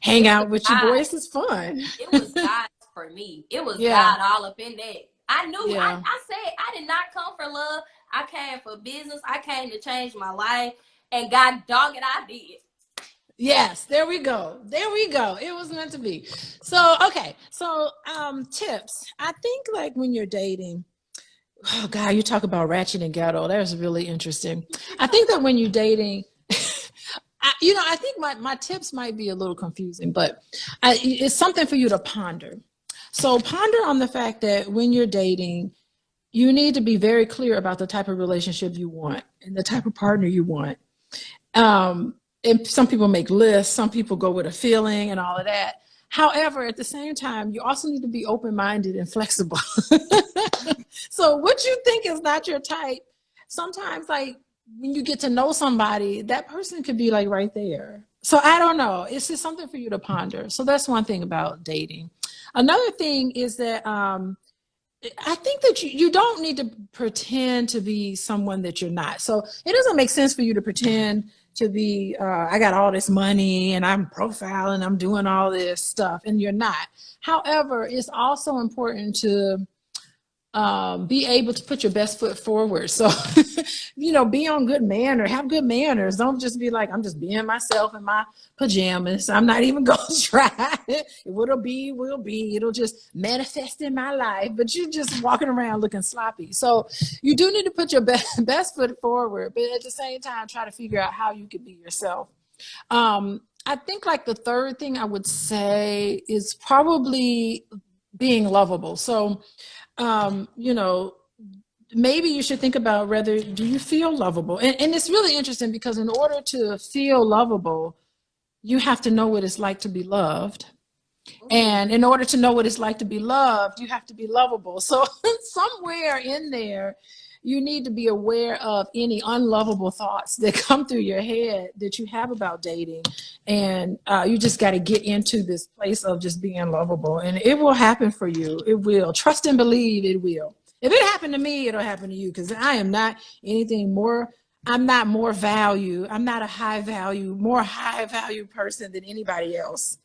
hang It out was with you, God. boys. It's fun. It was God for me. It was Yeah, God all up in that. I knew. yeah. I said I did not come for love. I came for business. I came to change my life, and God dog it, I did. Yes, there we go. There we go. It was meant to be. So, okay. So, tips. I think like when you're dating, oh God, you talk about ratchet and ghetto. That was really interesting. I think that when you're dating, I think my tips might be a little confusing, but it's something for you to ponder. So ponder on the fact that when you're dating, you need to be very clear about the type of relationship you want and the type of partner you want. And some people make lists, some people go with a feeling and all of that. However, at the same time, you also need to be open-minded and flexible. So what you think is not your type, sometimes like when you get to know somebody, that person could be like right there. So I don't know. It's just something for you to ponder. So that's one thing about dating. Another thing is that I think that you don't need to pretend to be someone that you're not. So it doesn't make sense for you to pretend to be, I got all this money and I'm profiling, I'm doing all this stuff, and you're not. However, it's also important to be able to put your best foot forward. So, be on good manners, have good manners. Don't just be like, I'm just being myself in my pajamas. I'm not even going to try it. What'll be, will be. It'll just manifest in my life. But you're just walking around looking sloppy. So you do need to put your best foot forward, but at the same time, try to figure out how you can be yourself. I think like the third thing I would say is probably being lovable. So, maybe you should think about whether do you feel lovable, and it's really interesting because in order to feel lovable, you have to know what it's like to be loved, and in order to know what it's like to be loved, you have to be lovable. So somewhere in there, you need to be aware of any unlovable thoughts that come through your head that you have about dating. And you just got to get into this place of just being lovable. And it will happen for you. It will. Trust and believe it will. If it happened to me, it'll happen to you, because I am not anything more. I'm not more value. I'm not a more high value person than anybody else.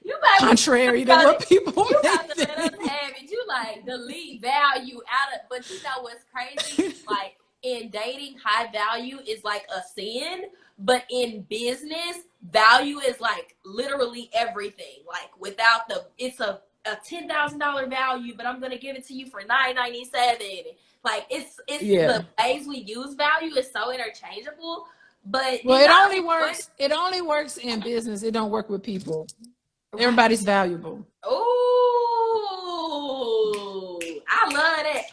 You might Contrary to what people you may have to let us think. have it. You like delete value out of, but you know what's crazy? Like in dating, high value is like a sin, but in business, value is like literally everything. Like without it's a $10,000 value, but I'm gonna give it to you for $9.97. Like it's Yeah. the ways we use value is so interchangeable. But Well, it only works in business. It don't work with people. Everybody's valuable. Oh, I love that.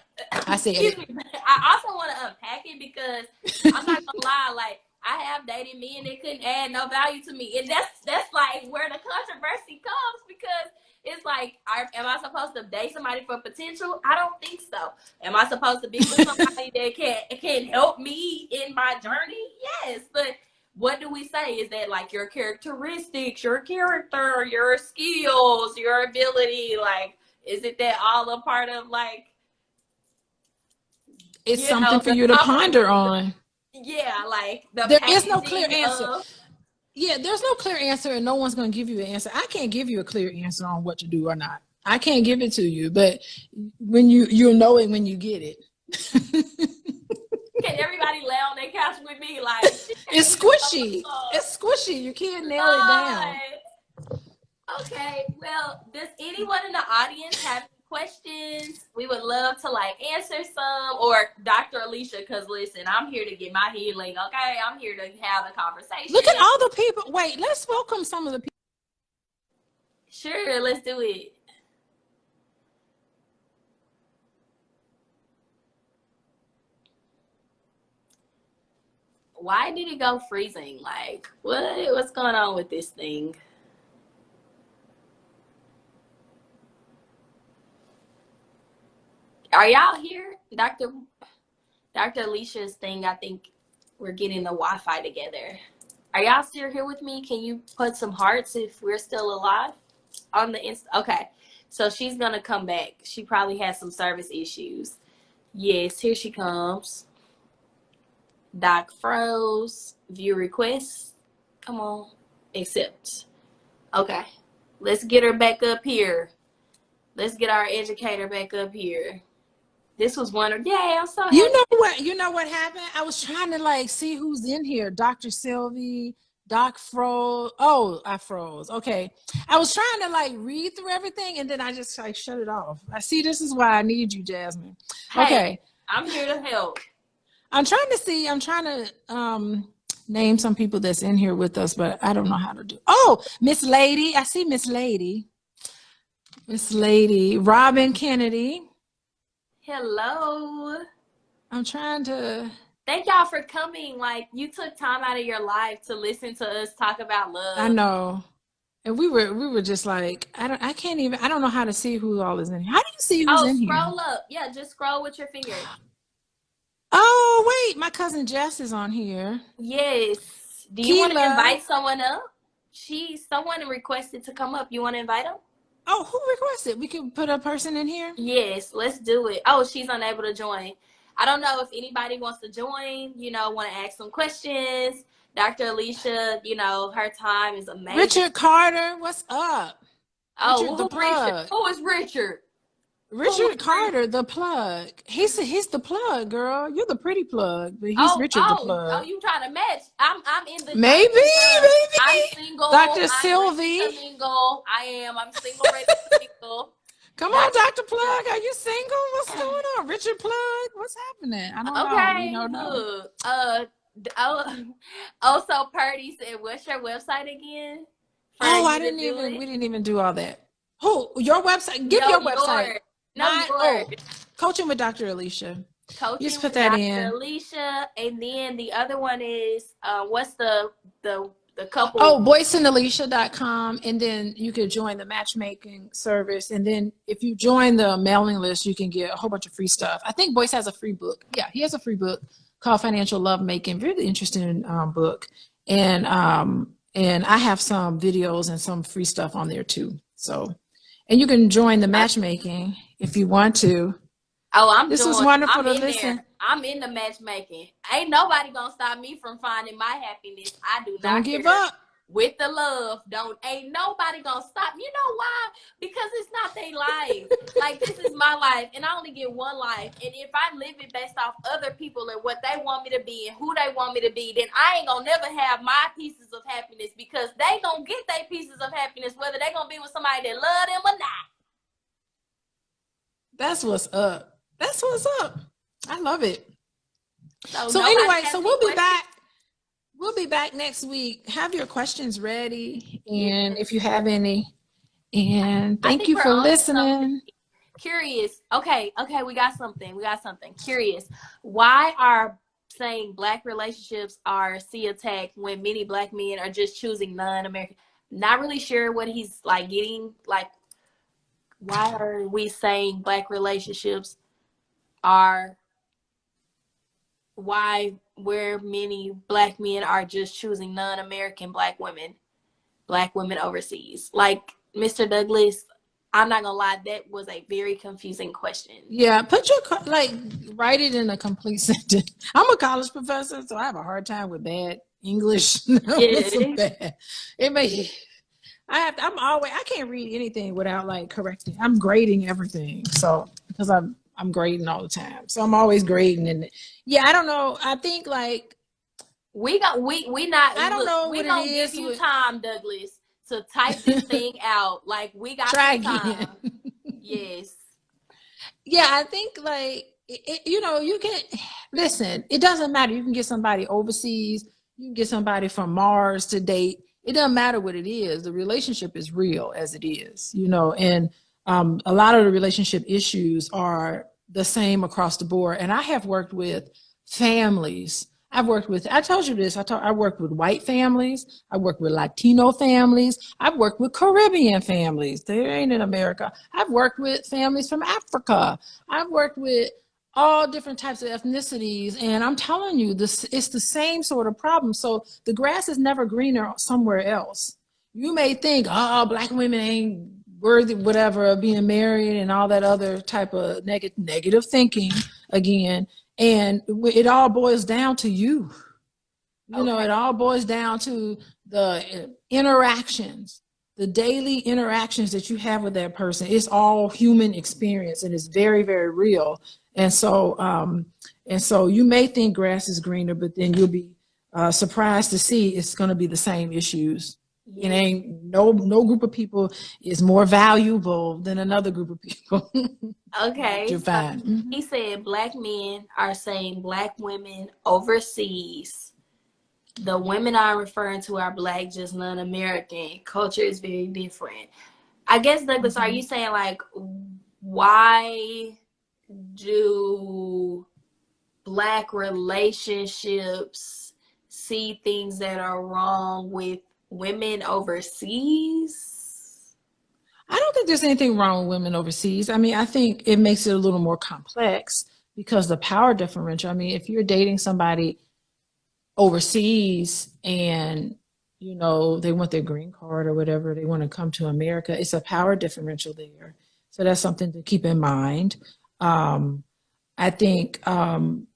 I said Excuse it. me. I also want to unpack it because I'm not gonna lie. Like I have dated men that couldn't add no value to me, and that's like where the controversy comes, because it's like, am I supposed to date somebody for potential? I don't think so. Am I supposed to be with somebody that can help me in my journey? Yes, but what do we say? Is that like your characteristics, your character, your skills, your ability? Like, is it that all a part of like, It's something for the you to ponder on. yeah, like the There is no clear packaging answer. of. Yeah, there's no clear answer, and no one's going to give you an answer. I can't give you a clear answer on what to do or not. I can't give it to you, but when you'll know it when you get it. Can everybody lay on their couch with me? Like, It's squishy. It's squishy. You can't nail it down. Okay, well, does anyone in the audience have any questions? We would love to like answer some, or Dr. Alicia, because listen, I'm here to get my healing. Okay, I'm here to have a conversation. Look at all the people. Wait, let's welcome some of the people. Sure, let's do it. Why did it go freezing? Like, what's going on with this thing? Are y'all here? Dr. Alicia's thing, I think we're getting the Wi-Fi together. Are y'all still here with me? Can you put some hearts if we're still alive on the Okay, so she's going to come back. She probably has some service issues. Yes, here she comes. Doc froze. View request. Come on. Accept. Okay. Let's get her back up here. Let's get our educator back up here. This was one of, yay, I'm so happy. You know what happened? I was trying to like see who's in here. Dr. Sylvie, Doc froze. Oh, I froze. Okay. I was trying to like read through everything and then I just like shut it off. I see this is why I need you, Jasmine. Hey, okay. I'm here to help. I'm trying to name some people that's in here with us, but I don't know how to do. Oh, Miss Lady. I see Miss Lady. Miss Lady. Robin Kennedy. Hello. I'm trying to. Thank y'all for coming. Like, you took time out of your life to listen to us talk about love. I know. And we were just like, I don't know how to see who all is in here. How do you see who's in here? Scroll up. Yeah, just scroll with your finger. Oh, wait, my cousin Jess is on here. Yes. Do you want to invite someone up? Someone requested to come up. You want to invite them? Oh, who requested? We can put a person in here? Yes, let's do it. Oh, she's unable to join. I don't know if anybody wants to join, want to ask some questions. Dr. Alicia, her time is amazing. Richard Carter, what's up? Oh, who is Richard? Richard Carter, the plug. He's the plug, girl. You're the pretty plug, but he's Richard the plug. Oh, you trying to match? I'm in the maybe. I'm single. Dr. Sylvie. I'm single. I'm single, ready to single. Come on, Dr. Plug. Are you single? What's going on? Richard Plug? What's happening? I don't know. So Purdy said, what's your website again? We didn't even do all that. Who? Your website? Give your website. Coaching with Dr. Alicia. Coaching just put that in. Dr. Alicia, and then the other one is what's the couple? Oh, boyceandalicia.com, and then you could join the matchmaking service, and then if you join the mailing list, you can get a whole bunch of free stuff. I think Boyce has a free book. Yeah, he has a free book called Financial Lovemaking. Really interesting book, and I have some videos and some free stuff on there too. So, and you can join the matchmaking if you want to. Oh, this was wonderful to listen. There. I'm in the matchmaking. Ain't nobody gonna stop me from finding my happiness. I do not. Don't give up. With the love, ain't nobody gonna stop. You know why? Because it's not their life. Like, this is my life, and I only get one life. And if I live it based off other people and what they want me to be and who they want me to be, then I ain't gonna never have my pieces of happiness, because they gonna get their pieces of happiness whether they gonna be with somebody that love them or not. That's what's up. That's what's up. I love it. So anyway, we'll be back. We'll be back next week. Have your questions ready, and if you have any. And thank you for listening. Curious. Okay, we got something. Curious. Why are saying Black relationships are attacked when many Black men are just choosing non-American? Not really sure what he's getting. Why are we saying Black relationships are where many Black men are just choosing non-American Black women overseas? Mr. Douglas, I'm not gonna lie, that was a very confusing question. Yeah, write it in a complete sentence. I'm a college professor, so I have a hard time with bad English. I can't read anything without correcting. I'm grading everything, so because I'm grading all the time, so I'm always grading. And I don't know. I think we not. I don't know what it is. We gonna give you time, Douglas, to type this thing out. We got try time. Again. Yes. Yeah, I think you can listen. It doesn't matter. You can get somebody overseas. You can get somebody from Mars to date. It doesn't matter what it is. The relationship is real as it is, and a lot of the relationship issues are the same across the board. And I have worked with families. I told you this, I worked with white families. I worked with Latino families. I've worked with Caribbean families. They ain't in America. I've worked with families from Africa. I've worked with all different types of ethnicities. And I'm telling you, it's the same sort of problem. So the grass is never greener somewhere else. You may think, Black women ain't worthy, whatever, of being married and all that other type of negative thinking again. And it all boils down to you. You know, Okay. it all boils down to the interactions, the daily interactions that you have with that person. It's all human experience, and it's very, very real. And so you may think grass is greener, but then you'll be surprised to see it's going to be the same issues. It ain't no group of people is more valuable than another group of people. Okay. You're So fine. he said black men are saying black women overseas. The women I'm referring to are black, just non-American. Culture is very different. I guess, Douglas, are you saying like, why do black relationships see things that are wrong with women overseas? I don't think there's anything wrong with women overseas. I mean, I think it makes it a little more complex because the power differential. I mean, if you're dating somebody overseas and you know they want their green card or whatever, they want to come to America, it's a power differential there. So that's something to keep in mind. I think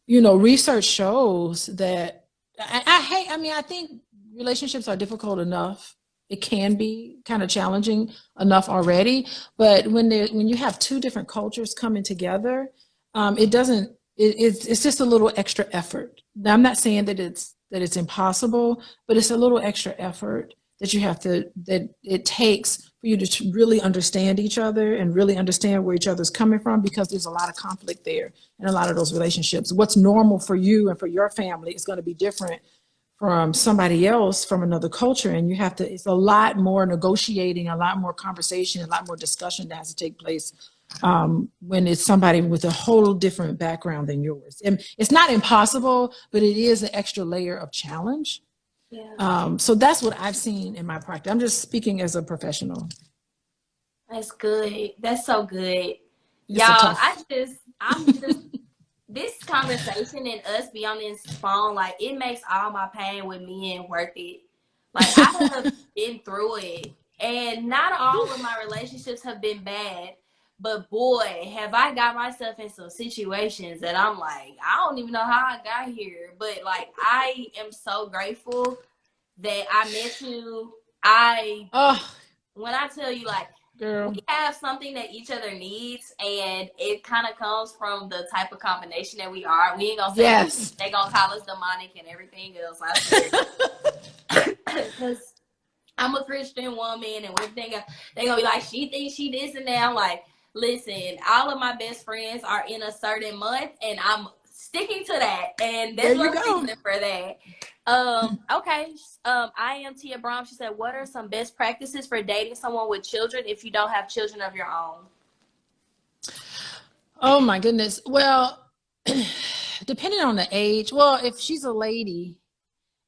you know, research shows that I think relationships are difficult enough. It can be kind of challenging enough already, but when you have two different cultures coming together, it doesn't. It's just a little extra effort. Now, I'm not saying that it's impossible, but it's a little extra effort that it takes for you to really understand each other and really understand where each other's coming from, because there's a lot of conflict there in a lot of those relationships. What's normal for you and for your family is going to be different from somebody else from another culture, and it's a lot more negotiating, a lot more conversation, a lot more discussion that has to take place when it's somebody with a whole different background than yours. And it's not impossible, but it is an extra layer of challenge. Yeah. So that's what I've seen in my practice. I'm just speaking as a professional. That's good. That's so good. It's Y'all, I'm just this conversation and us be on this phone, like it makes all my pain with men worth it. Like I have been through it, and not all of my relationships have been bad, but boy, have I got myself in some situations that I'm like, I don't even know how I got here. But like I am so grateful that I met you. When I tell you, like, Girl. we have something that each other needs, and it kind of comes from the type of combination that we are. We ain't gonna say Yes. they gonna call us demonic and everything else. I swear, because I'm a Christian woman, and everything they gonna be like, she thinks she this and that. I'm like, listen, all of my best friends are in a certain month, and I'm sticking to that, and there's no reason for that. Okay. I am Tia Brom. She said, what are some best practices for dating someone with children if you don't have children of your own? Oh my goodness. Well, depending on the age, well, if she's a lady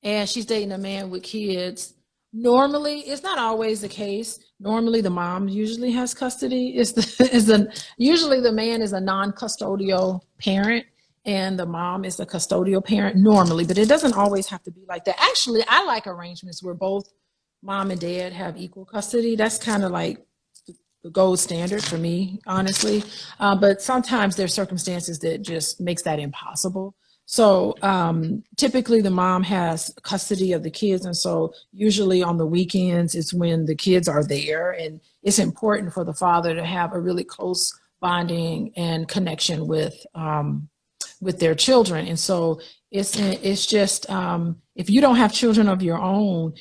and she's dating a man with kids, normally it's not always the case. Normally the mom usually has custody. Usually the man is a non-custodial parent and the mom is a custodial parent normally, but it doesn't always have to be like that. Actually, I like arrangements where both mom and dad have equal custody. That's kind of like the gold standard for me, honestly. But sometimes there's circumstances that just makes that impossible. So typically the mom has custody of the kids. And so usually on the weekends is when the kids are there. And it's important for the father to have a really close bonding and connection with their children. And so it's just, if you don't have children of your own,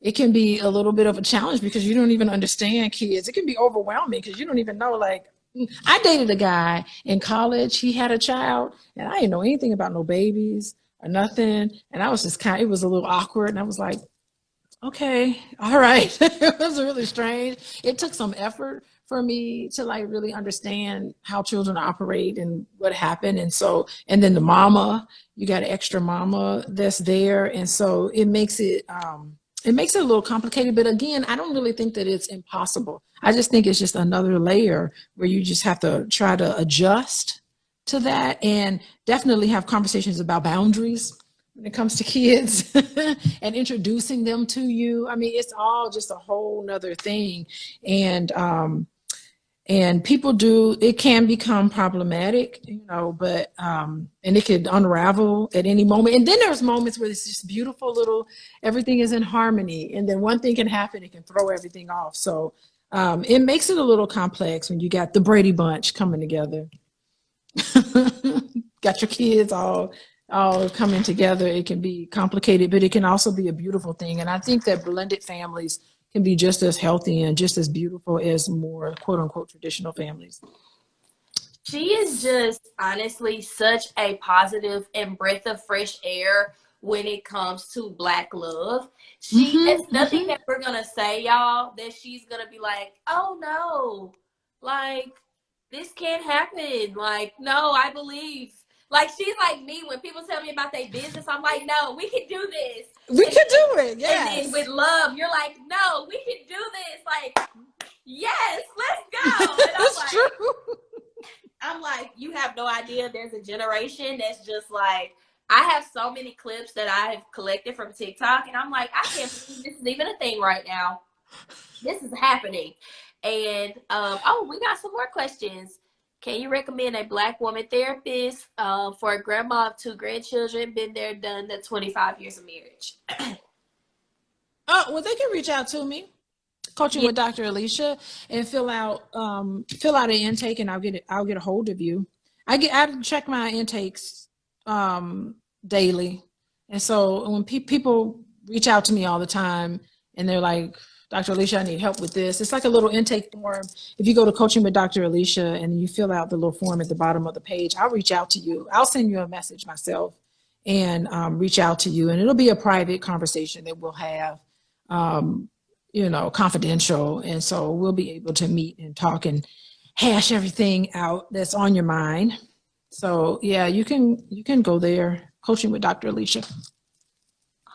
it can be a little bit of a challenge because you don't even understand kids. It can be overwhelming because you don't even know, like, I dated a guy in college. He had a child and I didn't know anything about no babies or nothing. And I was just it was a little awkward. And I was like, okay, all right. It was really strange. It took some effort for me to like really understand how children operate and what happened. And so, and then the mama, you got an extra mama that's there. And so it makes it a little complicated, but again, I don't really think that it's impossible. I just think it's just another layer where you just have to try to adjust to that and definitely have conversations about boundaries when it comes to kids and introducing them to you. I mean, it's all just a whole nother thing. And And people do, it can become problematic, but and it could unravel at any moment. And then there's moments where it's just beautiful little, everything is in harmony. And then one thing can happen, it can throw everything off. So it makes it a little complex when you got the Brady Bunch coming together. Got your kids all coming together. It can be complicated, but it can also be a beautiful thing. And I think that blended families can be just as healthy and just as beautiful as more quote unquote traditional families. She is just honestly such a positive and breath of fresh air when it comes to Black love. There's nothing that we're gonna say, y'all, that she's gonna be like, oh no, like this can't happen. Like, no, I believe. Like, she's like me when people tell me about their business. I'm like, no, we can do this. We can do it. Yes. And then with love, you're like, no, we can do this. Like, yes, let's go. And That's true. I'm like, you have no idea. There's a generation that's just like, I have so many clips that I have collected from TikTok, and I'm like, I can't believe this is even a thing right now. This is happening. And we got some more questions. Can you recommend a Black woman therapist for a grandma of 2 grandchildren? Been there, done the 25 years of marriage. Well, they can reach out to me, Coaching with Dr. Alicia, and fill out an intake, and I'll get a hold of you. I check my intakes daily, and so when people reach out to me all the time, and they're like, Dr. Alicia, I need help with this. It's like a little intake form. If you go to Coaching with Dr. Alicia and you fill out the little form at the bottom of the page, I'll reach out to you. I'll send you a message myself and reach out to you. And it'll be a private conversation that we'll have, confidential. And so we'll be able to meet and talk and hash everything out that's on your mind. So yeah, you can go there, Coaching with Dr. Alicia.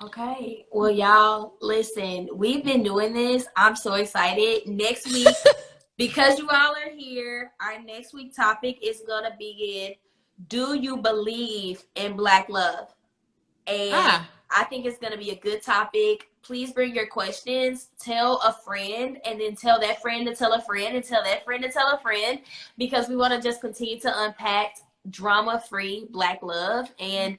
Okay. Well, y'all, listen, we've been doing this. I'm so excited. Next week, because you all are here, our next week topic is going to begin, do you believe in Black love? And I think it's going to be a good topic. Please bring your questions. Tell a friend, and then tell that friend to tell a friend, and tell that friend to tell a friend, because we want to just continue to unpack drama-free Black love. And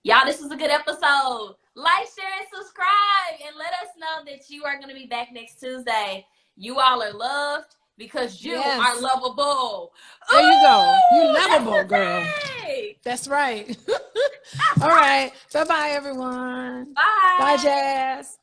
y'all, this was a good episode. Like, share, and subscribe, and let us know that you are going to be back next Tuesday. You all are loved because you are lovable. There you go. You lovable, girl. That's right. All right. Bye-bye, everyone. Bye. Bye, Jazz.